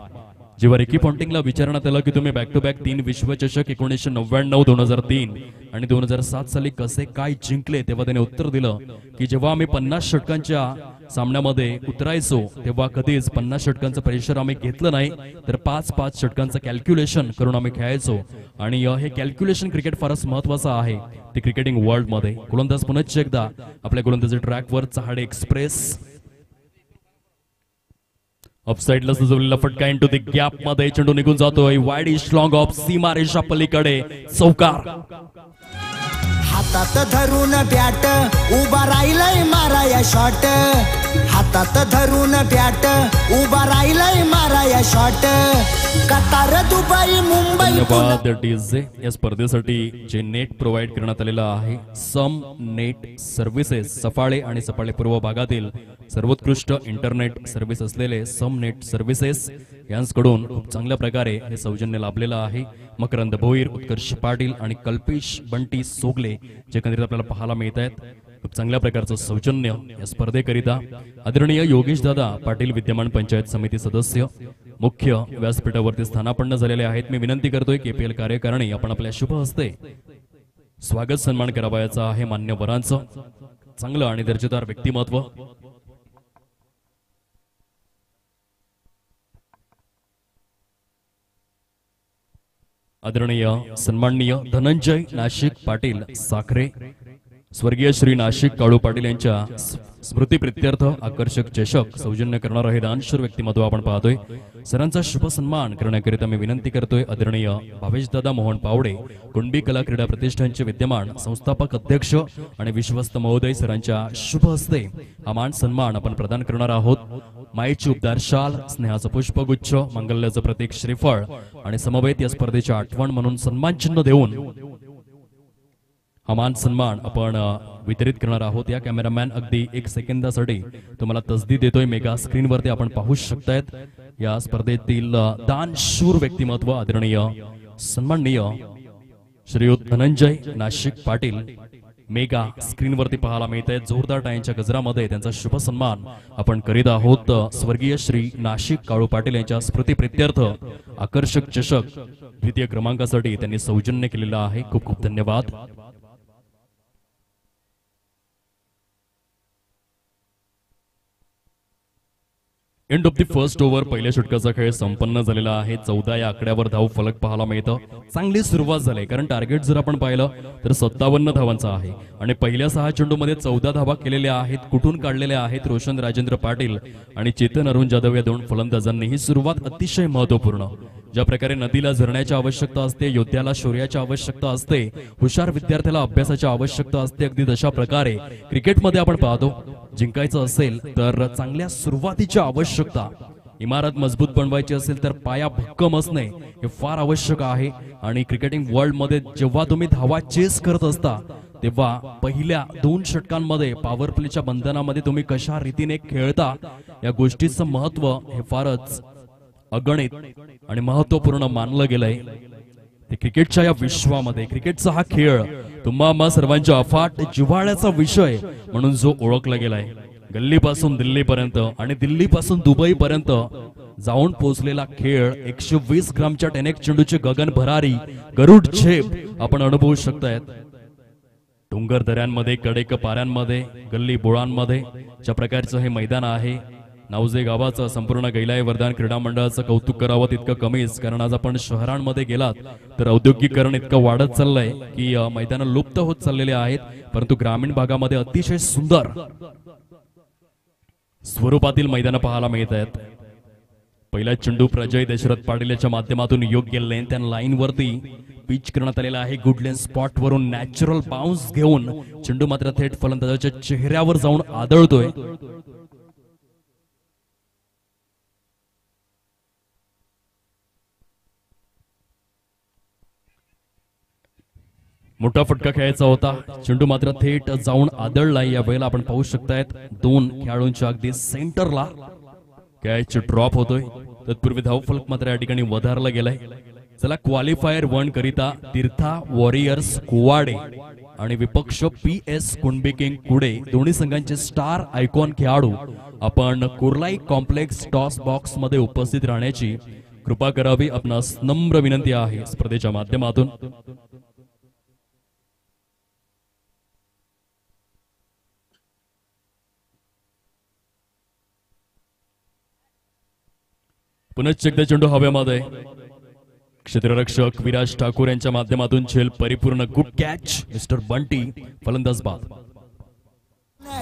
जेव्हा रिकी पॉन्टिंगला विचारण्यात आलं की तुम्ही बॅक टू बॅक 3 विश्वचषक 1999, 2003 आणि 2007 साली कसे काय जिंकले, तेव्हा त्याने उत्तर दिलं की जेव्हा आम्ही 50 षटकांच्या सामन्यामध्ये उतरायचो तेव्हा कधीच 50 षटकांचं प्रेशर आम्ही घेतलं नाही, तर 5-5 षटकांचं कॅल्क्युलेशन करून आम्ही खेळायचो आणि हे कॅल्क्युलेशन क्रिकेट फारच महत्वाचं आहे ते क्रिकेटिंग वर्ल्ड मध्ये। गोलंदाज पुन्हा एकदा आपल्या गोलंदाजी ट्रॅकवर चहाडे एक्सप्रेस ऑफसाइडला सजवलेला फटका इंटू द गॅप मध्ये चेंडू निघून जातोय वाईड इश लॉंग ऑफ सीमारेषा पलीकडे चौकार।
हातात धरून बॅट उभा राहिलाय माराया शॉट, हातात धरून बॅट उभा राहिलाय माराया शॉट, कतार दुबई मुंबई
धन्यवाद डीजे। या स्पर्धेसाठी जे नेट प्रोव्हाइड करण्यात आलेलं आहे सम नेट सर्व्हिसेस सफाळे आणि सफाळे पूर्व भागातील सर्वोत्कृष्ट इंटरनेट सर्व्हिस असलेले सम नेट सर्व्हिसेस यांकडून खूप चांगल्या प्रकारे हे सौजन्य लाभलेलं आहे। मकरंद भोईर, उत्कर्ष पाटील आणि कल्पेश बंटी सोगले जे एकंदरीत आपल्याला पाहायला मिळत आहेत। खूप चांगल्या प्रकारचं सौजन्य या स्पर्धेकरिता आदरणीय योगेश दादा पाटील विद्यमान पंचायत समिती सदस्य मुख्य व्यासपीठावरती स्थानापन्न झालेले आहेत। मी विनंती करतोय केपीएल कार्यकारिणी आपण आपल्या शुभ हस्ते स्वागत सन्मान करावयाचा आहे मान्यवरांचं। चांगलं आणि दर्जेदार व्यक्तिमत्व आदरणीय सन्माननीय धनंजय नाशिक पाटील साखरे स्वर्गीय श्री नाशिक काळू पाटील यांच्या स्मृती प्रित्यर्थ आकर्षक चषक सौजन्य करणारं हे दानशूर व्यक्तिमत्व आपण पाहतोय। सरांचा शुभ सन्मान करण्याकरिता मी विनंती करतोय आदरणीय भावेशदादा मोहन पावडे कुणबी कला क्रीडा प्रतिष्ठानचे विद्यमान संस्थापक अध्यक्ष आणि विश्वस्त महोदय सरांच्या शुभ हस्ते हा मान सन्मान आपण प्रदान करणार आहोत। मायेची उबदार शाल, स्नेहाचं पुष्पगुच्छ, मंगल्याचं प्रतीक श्रीफळ आणि समवेत या स्पर्धेची आठवण म्हणून सन्मान चिन्ह देऊन हा मान सन्मान आपण वितरित करणार आहोत। या कॅमेरामॅन अगदी 1 सेकंदासाठी तुम्हाला तसदी देतोय मेगा स्क्रीनवरती आपण पाहू शकतायत या स्पर्धेतील दानशूर व्यक्तिमत्व आदरणीय सन्माननीय श्रीयुत धनंजय नाशिक पाटील मेगा स्क्रीनवरती पाहायला मिळत आहेत। जोरदार टाळ्यांच्या गजरामध्ये त्यांचा शुभ सन्मान आपण करीत आहोत। स्वर्गीय श्री नाशिक काळू पाटील यांच्या स्मृती प्रित्यर्थ आकर्षक चषक द्वितीय क्रमांकासाठी त्यांनी सौजन्य केलेला आहे। खूप खूप धन्यवाद। End of the first over पहिल्या षटकाचा खेळ संपन्न झालेला आहे। 14 या आकड्यावर धाव फलक पाहायला मिळतं। चांगली सुरुवात झाली कारण टार्गेट जर आपण पाहिलं तर 57 धावांचा आहे आणि पहिल्या 6 चेंडूमध्ये 14 धावा केलेल्या आहेत। कुठून काढलेल्या आहेत रोशन राजेंद्र पाटील आणि चेतन अरुण जाधव या 2 फलंदाजांनी। ही सुरुवात अतिशय महत्वपूर्ण, ज्या प्रकारे नदीला झरण्याची आवश्यकता असते, योद्ध्याला शौर्याची आवश्यकता असते, हुशार विद्यार्थ्याला अभ्यासाची आवश्यकता असते, अगदी तशा प्रकारे क्रिकेटमध्ये आपण पाहतो जिंकायचं असेल तर चांगल्या सुरुवातीची आवश्यकता, इमारत मजबूत बनवायची असेल तर पाया भक्कम असणे हे फार आवश्यक आहे। आणि क्रिकेटिंग वर्ल्ड मध्ये जेव्हा तुम्ही धावा चेस करत असता तेव्हा पहिल्या 2 षटकांमध्ये पॉवर प्लेच्या बंधनामध्ये तुम्ही कशा रीतीने खेळता या गोष्टीचं महत्व हे फारच अगणित आणि महत्वपूर्ण मानलं गेलंय। क्रिकेटच्या या विश्वामध्ये क्रिकेटचा हा खेळ तुम्हा सर्वांच्या अफाट जिव्हाळ्याचा विषय म्हणून जो ओळखला गेलाय गल्लीपासून दिल्लीपर्यंत आणि दिल्लीपासून दुबईपर्यंत जाऊन पोहोचलेला खेळ 120 ग्रामच्या टेनेक चेंडूची गगन भरारी गरुड झेप आपण अनुभवू शकतायत. डोंगर दऱ्यांमध्ये, कडेक पाऱ्यांमध्ये, गल्ली बोळांमध्ये ज्या प्रकारचं हे मैदान आहे, नावजे गावाचं संपूर्ण गैलाई वर्धन क्रीडा मंडळाचं कौतुक करावं तितकं कमीच. कारण आज आपण शहरांमध्ये गेलात तर औद्योगिकीकरण इतकं वाढत चाललंय की मैदानं लुप्त होत चाललेले आहेत. परंतु ग्रामीण भागामध्ये अतिशय सुंदर स्वरूपातील मैदानं पाहायला मिळत आहेत. पहिला चेंडू प्रजय दशरथ पाटील याच्या माध्यमातून योग्य लेंथ अँड लाईन वरती पिच करण्यात आलेला आहे. गुड लेंथ स्पॉट वरून नॅचरल बाउन्स घेऊन चेंडू मात्र थेट फलंदाजाच्या चेहऱ्यावर जाऊन आदळतोय. मोठा फटका खेळायचा होता, चेंडू मात्र थेट जाऊन आदळला. या वेळेला आपण पाहू शकतायत दोन खेळाडूंच्या अगदी सेंटरला कॅच ड्रॉप होतोय. तत्पूर्वी धावफलक मात्र या ठिकाणी वधारला गेलाय. चला क्वालिफायर 1 करिता तीर्था वॉरियर्स कुवाडे आणि विपक्ष PS कुणबी किंग कुडे दोन्ही संघांचे स्टार आयकॉन खेळाडू आपण कुर्लाई कॉम्प्लेक्स टॉस बॉक्स मध्ये उपस्थित राहण्याची कृपा करावी आपणास नम्र विनंती आहे. स्पर्धेच्या माध्यमातून पुनश्च एकदा चेंडू हवेमध्ये. क्षेत्ररक्षक विराज ठाकूर यांच्या माध्यमातून झेल परिपूर्ण. गुड कॅच मिस्टर बंटी, फलंदाज बाद.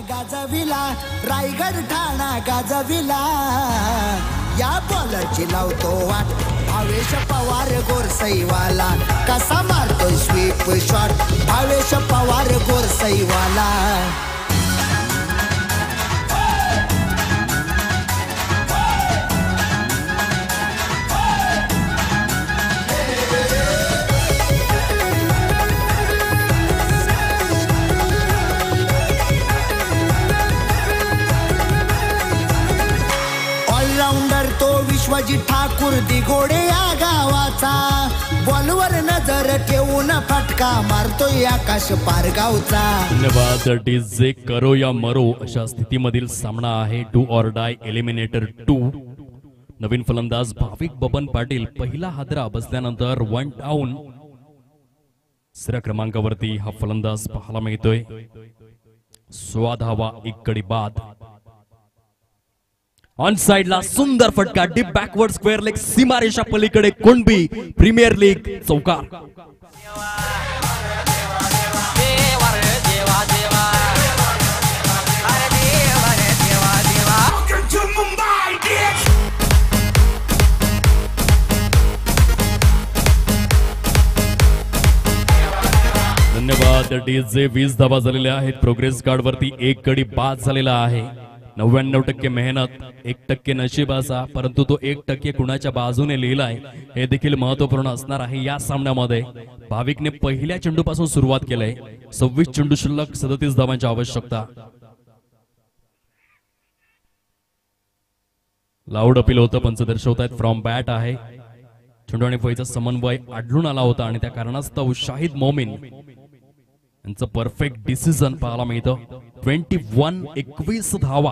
गाजविला रायगड ठाणा गाजविला, या बॉलरची लावतो वाट भावेश पवार गोरसईवाला, कसा मारतोय स्वीप शॉट भावेश पवार गोरसईवाला. विश्वजित ठाकूर दिगोडे या गावाचा, बॉलवर नजर ठेवून फटका मारतोय आकाश पारगावचा.
धन्यवाद. डीजे करो या मरो अशा स्थितीमधील सामना आहे. Do or die eliminator 2. नवीन फलंदाज भाविक बबन पाटील. पहिला हादरा बसल्यानंतर 1 डाऊन. तिसऱ्या क्रमांकावरती हा फलंदाज पाहायला मिळतोय. 16 धावा, 1 गडी बाद. ऑन साइड ला सुंदर फटका, डीप बॅकवर्ड स्क्वेअर लेग, सीमारेषा पलीकडे कुणबी प्रीमियर लीग चौकार. धन्यवाद. डीजे 20 धावा झालेल्या आहेत. प्रोग्रेस कार्ड वरती 1 गडी बाद झालेला आहे. 99% मेहनत, 1% नशिबाचा, परंतु तो 1% कुणाच्या बाजूने लिहिलाय हे देखील महत्वपूर्ण असणार आहे. या सामन्यामध्ये भाविकने पहिल्या चेंडूपासून सुरुवात केलंय. 26 चेंडू शिल्लक, 37 धावांची आवश्यकता. लाऊड अपील होतं, पंच दर्शवतायत फ्रॉम बॅट आहे. चेंडू आणि फळीचा समन्वय आढळून आला होता आणि त्या कारणास्तव शाहिद मोमीन यांचं परफेक्ट डिसिजन पाहायला मिळतं. 21 धावा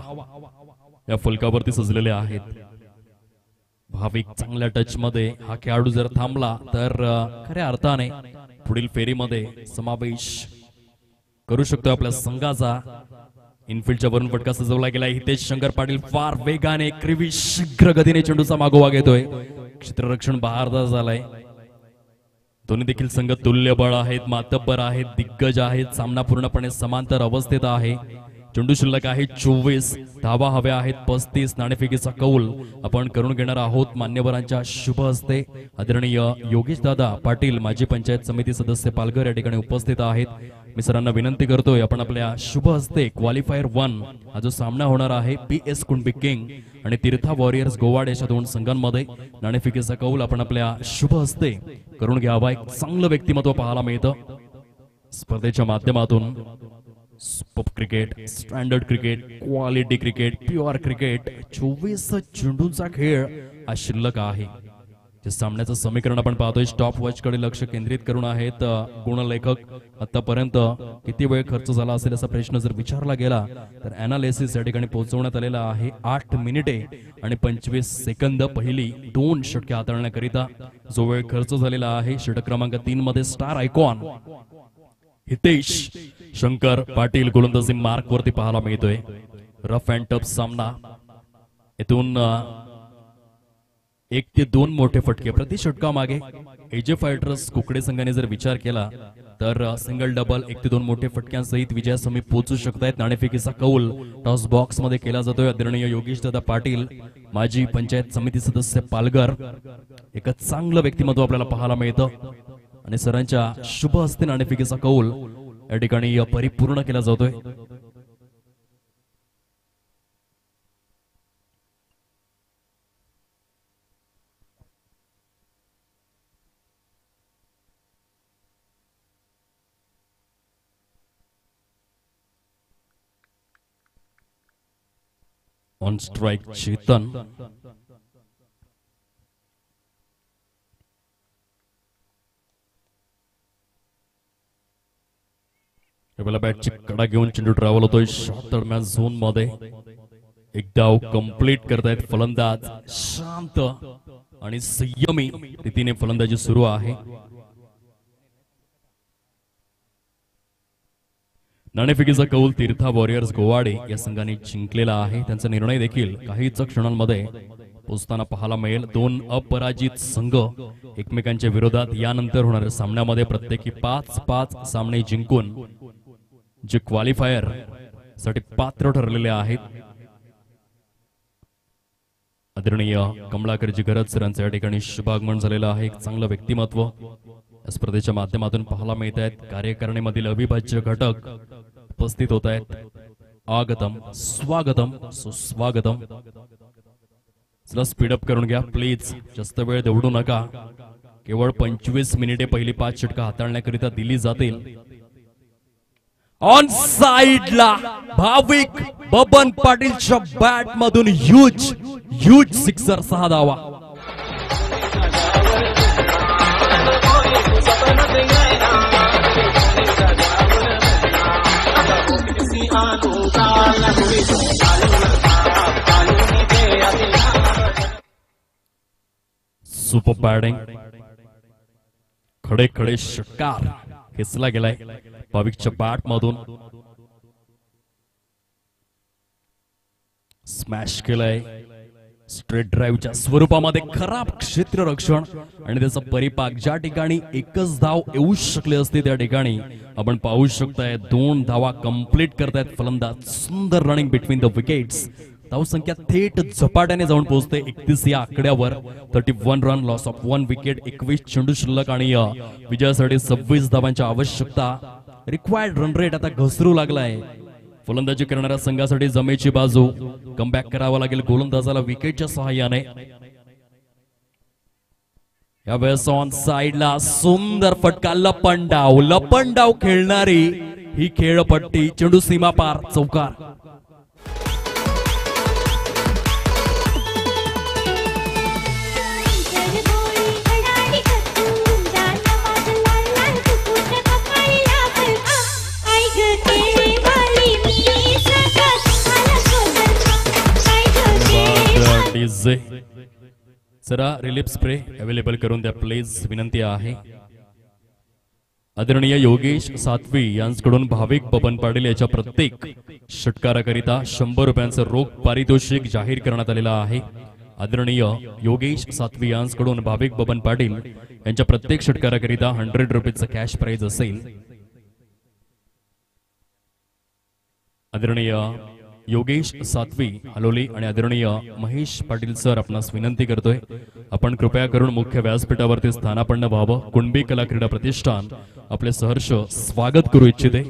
या फलकावरती सजलेले आहेत. भाविक चांगल्या टच मध्ये. हा खेळाडू जर थांबला तर खऱ्या अर्थाने पुढील फेरीमध्ये समावेश करू शकतो आपल्या संघाचा. इनफिल्डच्या वरून फटका सजवला गेला. हितेश शंकर पाटील फार वेगाने क्रिवी शीघ्र गतीने चेंडूचा मागोवा घेतोय. क्षेत्ररक्षण बहारदार झालाय. दोन्ही देखील संघ तुल्यबळ आहेत, मातब्बर आहेत, दिग्गज आहेत. सामना पूर्णपणे समांतर अवस्थेत आहे. चेंडू शिल्लक आहे 24 धावा हव्या आहेत 35. नाणेफेकीचा कौल आपण करून घेणार आहोत मान्यवरांच्या शुभ हस्ते. आदरणीय योगेश दादा पाटील माजी पंचायत समिती सदस्य पालघर या ठिकाणी उपस्थित आहेत. मी सरांना विनंती करतोय आपण आपल्या शुभ हस्ते क्वालिफायर 1 हा जो सामना होणार आहे PS कुणबी किंग आणि तीर्था वॉरियर्स गोवाड अशा दोन संघांमध्ये नाणेफेकीचा कौल आपण आपल्या शुभ हस्ते करून घ्यावा. एक चांगलं व्यक्तिमत्व पाहायला मिळतं स्पर्धेच्या माध्यमातून. Super cricket, standard cricket, quality cricket, pure cricket. 24 चेंडूंचा खेळ हा शिल्लक आहे. जे सामन्याचं समीकरण आपण पाहतोय स्टॉप वॉच कडे लक्ष केंद्रित करून आहेत गुणलेखक. आतापर्यंत किती वेळ खर्च झाला असेल असा प्रश्न जर विचारला गेला तर अनालिसिस या ठिकाणी पोहोचवण्यात आलेला आहे 8 मिनिटे आणि 25 सेकंद. पहिली 2 षटके हाताळण्याकरिता जो वेळ खर्च झालेला आहे. षटक क्रमांक 3 मध्ये स्टार आयकॉन हितेश शंकर पाटील गोलंदाजी मार्क वरती पाहायला मिळतोय. रफ अँड टफ सामना. इथून 1 ते 2 मोठे फटके प्रति षटका मागे. एजे फायटर्स कुकडे संघाने जर विचार केला तर सिंगल डबल 1 ते 2 मोठे फटक्यांसहित विजयासमीप पोहोचू शकतायत. नाणेफेकीचा कौल टॉस बॉक्स मध्ये केला जातोय. आदरणीय योगेश दादा पाटील माजी पंचायत समिती सदस्य पालघर. एक चांगलं व्यक्तिमत्व आपल्याला पाहायला मिळतं आणि सरांच्या शुभ हस्ते नाणेफेकीचा कौल या ठिकाणी परिपूर्ण केला जातोय. On strike Chetan. बॅटची कडा घेऊन चेंडू ट्रॅव्हल होतोय शॉट दरम्यान झोन मध्ये. एक डाव कंप्लीट करतायत फलंदाज. शांत आणि संयमी रीतीने फलंदाजी सुरू आहे. नाणेफेकीचा कौल तीर्था वॉरियर्स गोवाडे या संघाने जिंकलेला आहे. त्यांचा निर्णय देखील काहीच क्षणांमध्ये पोहोचताना पाहायला मिळेल. 2 अपराजित संघ एकमेकांच्या विरोधात यानंतर होणाऱ्या सामन्यामध्ये प्रत्येकी 5-5 सामने जिंकून जे क्वालिफायर साठी पात्र ठरलेले आहेत. आदरणीय कमलाकरजी गरज सरांचं या ठिकाणी शुभागमन झालेलं आहे. एक चांगलं व्यक्तिमत्व या स्पर्धेच्या माध्यमातून पाहायला मिळत आहेत. कार्यकारिणीमधील अविभाज्य घटक उपस्थित होत आहेत. आगतम स्वागतम सुस्वागतम. चला स्पीडअप करून घ्या प्लीज. जास्त वेळ दौडू नका. केवळ 25 मिनिटे पहिली 5 षटका हाताळण्याकरिता दिली जातील. ऑन साइडला भाविक बबन पाटीलच्या बॅट मधून ह्यूज सिक्सर 6 धावा. Super batting. खडे खडे षटकार खेचला गेलाय भाविकच्या बॅट मधून. स्मॅश केलाय स्ट्रेट ड्राईव्हच्या स्वरूपामध्ये. खराब क्षेत्ररक्षण आणि त्याचा परिपाक. ज्या ठिकाणी एकच धाव येऊ शकले असते त्या ठिकाणी आपण पाहू शकताय 2 धावा कंप्लीट करतायत फलंदाज. सुंदर रनिंग बिटवीन द विकेट्स. धावसंख्या थेट झपाट्याने जाऊन पोहोचते 31 या आकड्यावर. 31 रन, लॉस ऑफ 1 विकेट, 21 चेंडू शिल्लक आणि विजयासाठी 26 धावांची आवश्यकता. रिक्वायर्ड रन रेट आता घसरू लागलाय. फलंदाजी करणाऱ्या संघासाठी जमेची बाजू. कमबॅक करावा लागेल गोलंदाजाला विकेटच्या सहाय्याने. यावेळेस ऑन साइडला सुंदर फटका. लपंडाव खेळणारी ही खेळपट्टी. चेंडू सीमा पार चौकार. जरा रिलीफ स्प्रे अवेलेबल करून द्या प्लीज, विनंती आहे. आदरणीय योगेश सातवी यांच्याकडून भाविक बबन पाटील याच्या प्रत्येक षटकाराकरिता 100 रुपयांचं रोख पारितोषिक जाहीर करण्यात आलेलं आहे. आदरणीय योगेश सातवी यांच्याकडून भाविक बबन पाटील यांच्या प्रत्येक षटकाराकरिता 100 रुपयाचं कॅश प्राइज असेल. आदरणीय योगेश सातवी हलोली आणि आदरणीय महेश पाटील सर आपणास विनंती करतोय आपण कृपया करून मुख्य व्यासपीठावरती स्थानापन्न व्हावं. कुणबी कला क्रीडा प्रतिष्ठान आपले सहर्ष स्वागत करू इच्छिते.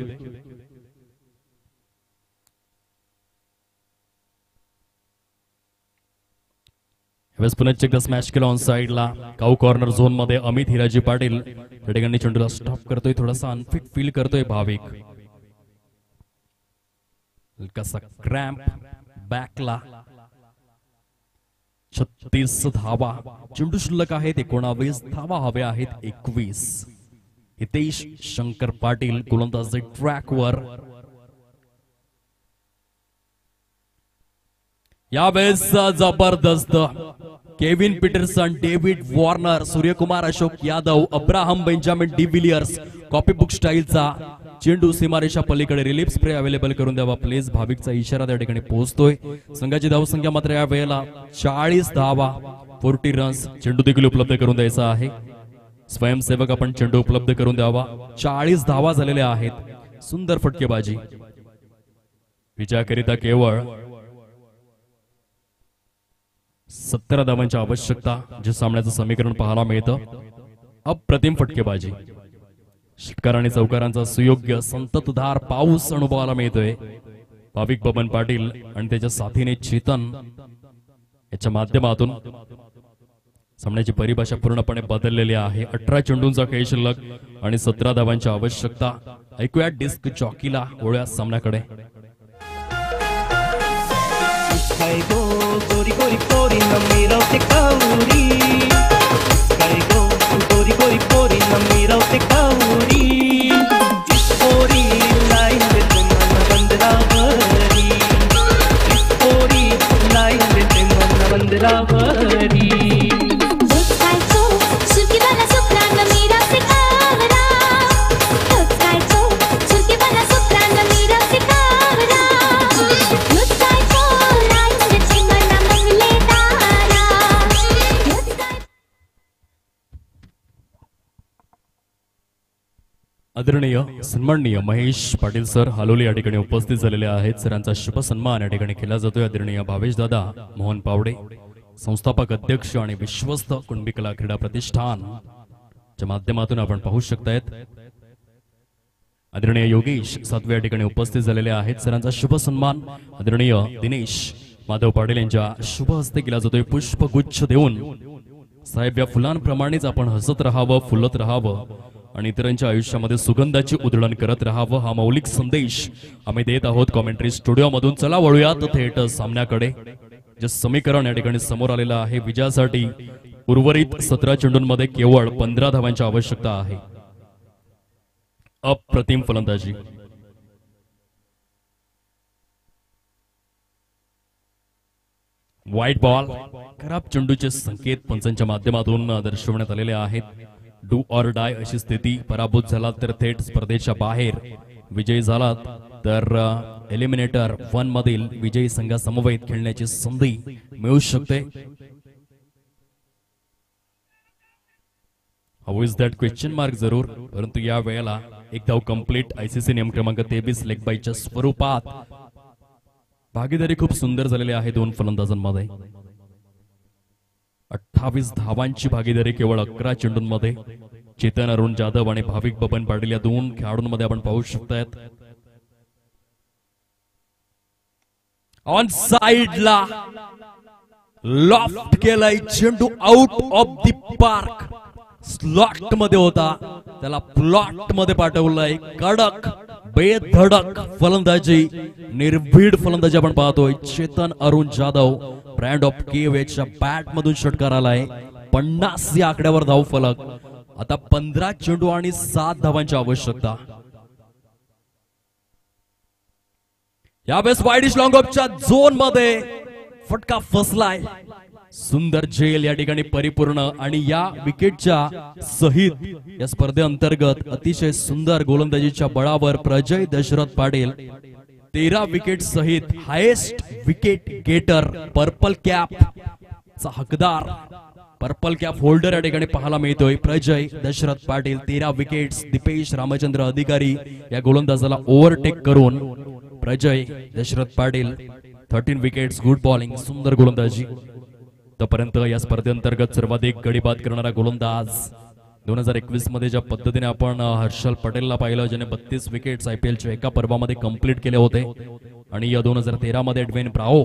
पुन्हा एकदा स्मॅश केला ऑन साइडला. काऊ कॉर्नर झोन मध्ये अमित हिराजी पाटील त्या ठिकाणी चेंडूला स्टॉप करतोय. थोडासा अनफिट फील करतोय भाविक. कसा क्रॅम्प बॅकला 36 धावा. चेंडू शिल्लक आहेत 19, धावा हव्या आहेत 21. हितेश शंकर पाटील गोलंदाजी ट्रॅकवर. यावेळेस जबरदस्त Kevin Pietersen, David Warner, Suryakumar Ashok Yadav, Abraham Benjamin de Villiers copy book स्टाईलचा चेंडू सीमारेषा पलीकडे. रिलीफ स्प्रे अवेलेबल करून द्यावा प्लीज. भाविकचा इशारा त्या ठिकाणी पोहोचतोय. संघाची धावसंख्या मात्र या वेळेला 40 धावा, 40 रन्स. चेंडू देखील उपलब्ध करून द्यायचा आहे. स्वयंसेवक आपण चेंडू उपलब्ध करून द्यावा. 40 धावा झालेल्या आहेत. सुंदर फटकेबाजी. विजयाकरिता केवळ 17 धावांची आवश्यकता, जे सामन्याचं समीकरण पाहायला मिळतं. अप्रतिम फटकेबाजी. षटकार आणि चौकारांचा सुयोग्य संततधार पाऊस अनुभवायला मिळतोय. भाविक बबन पाटील आणि त्याच्या साथीने चेतन याच्या माध्यमातून सामन्याची परिभाषा पूर्णपणे बदललेली आहे. 18 चेंडूंचा खेळ शिल्लक आणि 17 धावांची आवश्यकता. ऐकूया डिस्क जॉकीला वळूया सामन्याकडे.
गोरी गोरी पोरी नमी रावते काउरी, गोरी गोरी पोरी नमी रावते काउरी, पोरी लाईन देते मन बंदरावरी, पोरी लाईन देते मन बंदरावरी.
आदरणीय सन्माननीय महेश पाटील सर हालोली या ठिकाणी उपस्थित झालेले आहेत. सरांचा शुभ सन्मान या ठिकाणी केला जातोय. आदरणीय भावेश दादा मोहन पावडे, संस्थापक अध्यक्ष आणि विश्वस्त कुणबी कला क्रीडा प्रतिष्ठान च्या माध्यमातून आपण पाहू शकतायत. आदरणीय योगेश सातवे या ठिकाणी उपस्थित झालेले आहेत. सरांचा शुभ सन्मान आदरणीय दिनेश माधव पाटील यांच्या शुभ हस्ते केला जातोय. पुष्पगुच्छ देऊन साहेब या फुलांप्रमाणेच आपण हसत राहावं, फुलत राहावं आणि इतरांच्या आयुष्यामध्ये सुगंधाची उधळण करत राहावं, हा मौलिक संदेश आम्ही देत आहोत कॉमेंट्री स्टुडिओ मधून. चला वळूयात थेट सामन्याकडे. जे समीकरण या ठिकाणी समोर आलेलं आहे. विजयासाठी उर्वरित 17 चेंडूंमध्ये केवळ 15 धावांची आवश्यकता आहे. अप्रतिम फलंदाजी. White ball. खराब चेंडूचे संकेत पंचांच्या माध्यमातून दर्शवण्यात आलेले आहेत. डू ऑर डाय अशी स्थिती. पराभूत झालात तर थेट स्पर्धेच्या बाहेर, विजयी झालात तर एलिमिनेटर 1 मधील विजयी संघासमवेत खेळण्याची संधी मिळू शकते. How is that question mark जरूर. परंतु या वेळेला एक धाव कंप्लीट. आयसीसी नियम क्रमांक 23 लेग बायच्या स्वरूपात भागीदारी खूप सुंदर झालेली आहे दोन फलंदाजांमध्ये. 28 धावांची भागीदारी केवळ 11 चेंडूंमध्ये. चेतन अरुण जाधव आणि भाविक बबन पाटील या दोन खेळाडूंमध्ये आपण पाहू शकतायत. ऑन साइडला लॉफ्ट केलाय चेंडू. Out of the park. Slot मध्ये होता, त्याला प्लॉट मध्ये पाठवलाय. कडक बेधडक फलंदाजी, निर्भीड फलंदाजी आपण पाहतोय. चेतन अरुण जाधव ब्रँड ऑफ केवेच्या बॅट मधून षटकार आलाय. 50 या आकड्यावर धाव फलक. आता 15 चेंडू आणि 7 धावांची आवश्यकता. यावेळेस वाईडिश लॉंग ऑफच्या झोन मध्ये फटका फसलाय. सुंदर झेल या ठिकाणी परिपूर्ण आणि या विकेटच्या सहित या स्पर्धेअंतर्गत अतिशय सुंदर गोलंदाजीच्या बळावर प्रजय दशरथ पाटील 13 विकेट सहित highest wicket getter, purple cap चा हकदार, पर्पल कॅप होल्डर या ठिकाणी पाहायला मिळतोय. प्रजय दशरथ पाटील 13 विकेट्स. दीपेश रामचंद्र अधिकारी या गोलंदाजाला ओव्हरटेक करून Prajay Dashrath Patil 13 wickets. Good bowling, सुंदर गोलंदाजी. तोपर्यंत या स्पर्धेअंतर्गत सर्वाधिक गडी बाद करणारा गोलंदाज 2021 मध्ये ज्या पद्धतीने आपण हर्षल पटेलला पाहिलं, ज्याने 32 विकेट्स आयपीएलच्या एका पर्वामध्ये कंप्लीट केले होते. आणि या 2013 मध्ये एडविन ब्रावो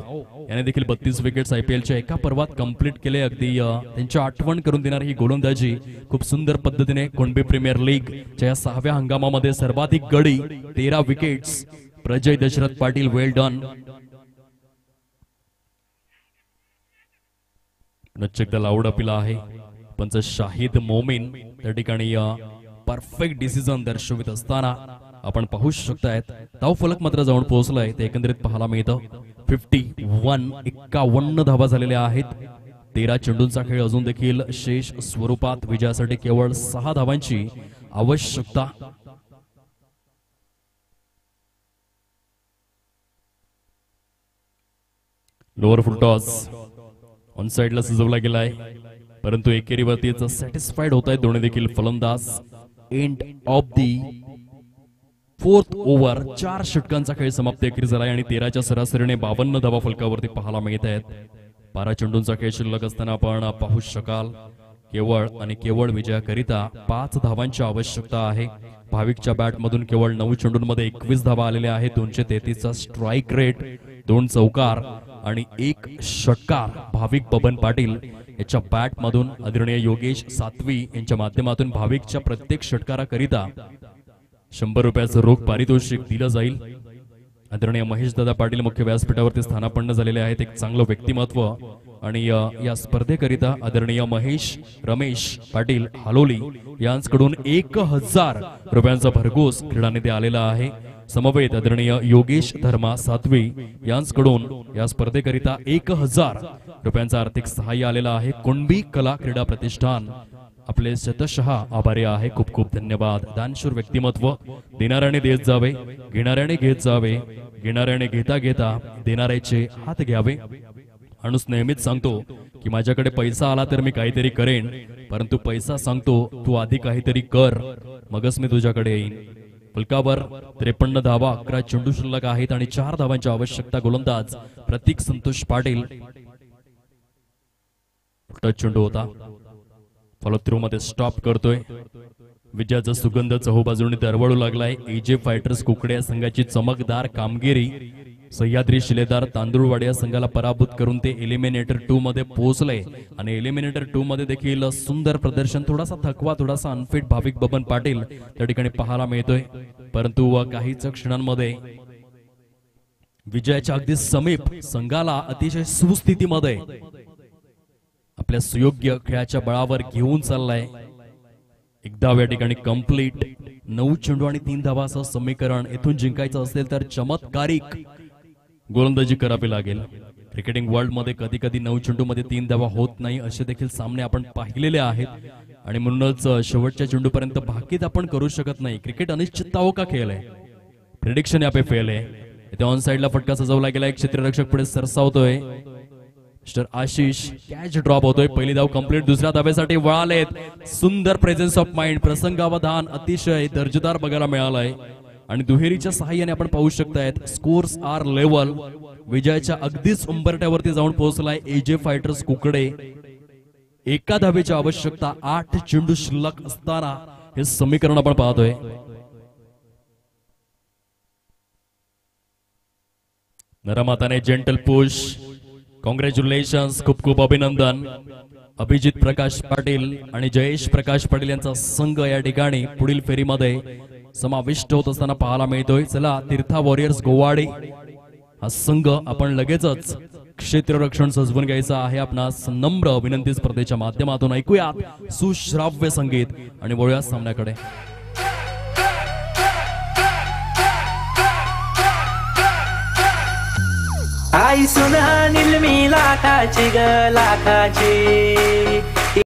याने देखील 32 विकेट्स आयपीएलच्या एका पर्वात कंप्लीट केले. अगदी त्यांची आठवण करून देणारी ही गोलंदाजी खूप सुंदर पद्धतीने कुणबी प्रीमियर लीग च्या 6व्या हंगामामध्ये सर्वाधिक गडी 13 विकेट्स. प्रजय दशरथ पाटील, वेल डन. पुनश्च एकदा लाऊड अपील आहे. पंच शाहिद मोमीन त्या ठिकाणी परफेक्ट डिसिजन दर्शवित असताना आपण पाहू शकतायत धावफलक मात्र जाऊन पोहोचलाय. ते एकंदरीत पाहायला मिळतं 51 धावा झालेल्या आहेत. 13 चेंडूंचा खेळ अजून देखील शेष स्वरूपात. विजयासाठी केवळ 6 धावांची आवश्यकता. लोअर फुल टॉस ऑन साइडला सजवला गेलाय, परंतु एकेरीवरतीच सॅटिस्फाईड होत आहेत दोन्ही देखील फलंदाज. End of the 4th over 4 षटकांचा खेळ समाप्त एकेरी झालाय आणि 13च्या सरासरीने 52 धावा फलकावरती पाहायला मिळत आहेत. 12 चेंडूंचा खेळ शिल्लक असताना आपण पाहू शकाल केवळ आणि केवळ विजयाकरिता 5 धावांची आवश्यकता आहे. भाविकच्या बॅटमधून केवळ 9 चेंडूंमध्ये 21 धावा आलेल्या आहेत. 233चा स्ट्राईक रेट, 2 चौकार आणि 1 षटकार. भाविक बबन पाटील याच्या बॅटमधून आदरणीय योगेश सातवी यांच्या माध्यमातून भाविकच्या प्रत्येक षटकाराकरिता 100 रुपयाचं रोख पारितोषिक दिलं जाईल. आदरणीय महेश दादा पाटील मुख्य व्यासपीठावरती स्थानापन्न झालेले आहेत. एक चांगलं व्यक्तिमत्व आणि या स्पर्धेकरिता आदरणीय रमेश पाटील हालोली यांच्याकडून 1000 रुपयांचा भरघोस क्रीडा निधी आलेला आहे. समवेत आदरणीय योगेश धर्मा सातवी यांच्याकडून या स्पर्धेकरिता 1000 रुपयांचा आर्थिक सहाय्य आलेला आहे. कुणबी कला क्रीडा प्रतिष्ठान आपले शतशः आभारी आहे. खूप खूप धन्यवाद. दानशूर व्यक्तिमत्व. देणाऱ्याने देत जावे, घेणाऱ्याने घेत जावे, घेणाऱ्याने घेता घेता देणाऱ्याचे हात घ्यावे. माणूस नेहमीच सांगतो की माझ्याकडे पैसा आला तर मी काहीतरी करेन, परंतु पैसा सांगतो तू आधी काहीतरी कर मगच मी तुझ्याकडे येईन. फलकावर 53 धावा, 11 चेंडू शिल्लक आहेत आणि 4 धावांची आवश्यकता. गोलंदाज प्रतीक संतोष पाटील. टच चेंडू होता, फॉलो थ्रू मध्ये स्टॉप करतोय. विजयाचा सुगंध चहूबाजूने दरवळू लागलाय. एजे फायटर्स कुकडे या संघाची चमकदार कामगिरी. सह्याद्री शिलेदार तांदूळवाडी या संघाला पराभूत करून ते एलिमिनेटर 2 मध्ये पोहोचले आणि एलिमिनेटर 2 मध्ये देखील सुंदर प्रदर्शन. थोडासा थकवा, थोडासा अनफिट भाविक बबन पाटील त्या ठिकाणी पाहायला मिळतोय, परंतु काहीच क्षणांमध्ये विजयाच्या अगदी समीप संघाला अतिशय सुस्थितीमध्ये आपल्या सुयोग्य खेळाच्या बळावर घेऊन चाललाय. एकदा या ठिकाणी कंप्लीट 9 चेंडू आणि 3 धावाचं समीकरण. येथून जिंकायचं असेल तर चमत्कारिक गोलंदाजी करावी लागेल. क्रिकेटिंग वर्ल्ड मध्ये कधी कधी 9 चेंडू मध्ये 3 धावा होत नाही असे देखील सामने आपण पाहिलेले आहेत आणि म्हणूनच शेवटच्या चेंडूपर्यंत भाकीत आपण करू शकत नाही. क्रिकेट अनिश्चितताओं का खेळ आहे. प्रेडिक्शन यहाँ पे फेल है. इथे ऑन साइडला फटका सजवला गेला. एक क्षेत्ररक्षक पुढे सरसावतोय. मिस्टर आशिष कॅच ड्रॉप होतोय. पहिली धाव कंप्लीट. दुसऱ्या धावेसाठी वळालेत. सुंदर प्रेझेन्स ऑफ माइंड, प्रसंगावधान अतिशय दर्जेदार बघायला मिळालाय आणि दुहेरीच्या सहाय्याने आपण पाहू शकतायत स्कोर्स आर लेवल. विजयाच्या अगदीच उंबरट्यावरती जाऊन पोहोचलाय एजे फायटर्स कुकडे. 1 धावेची आवश्यकता. 8 चेंडू शिल्लक असताना हे समीकरण आपण पाहतोय. नरमाताने जेंटल पुश. कॉंग्रॅच्युलेशन्स, खूप खूप अभिनंदन. अभिजित प्रकाश पाटील आणि जयेश प्रकाश पाटील यांचा संघ या ठिकाणी पुढील फेरीमध्ये समाविष्ट होत असताना पाहायला मिळतोय. चला, तीर्था वॉरियर्स गोवाडे हा संघ आपण लगेचच क्षेत्ररक्षण सजवून घ्यायचं आहे. आपणास नम्र विनंती स्पर्धेच्या माध्यमातून ऐकूयात सुश्राव्य संगीत आणि वळूया सामन्याकडे.
आई सुना निलमी लाखाची ग लाखाची,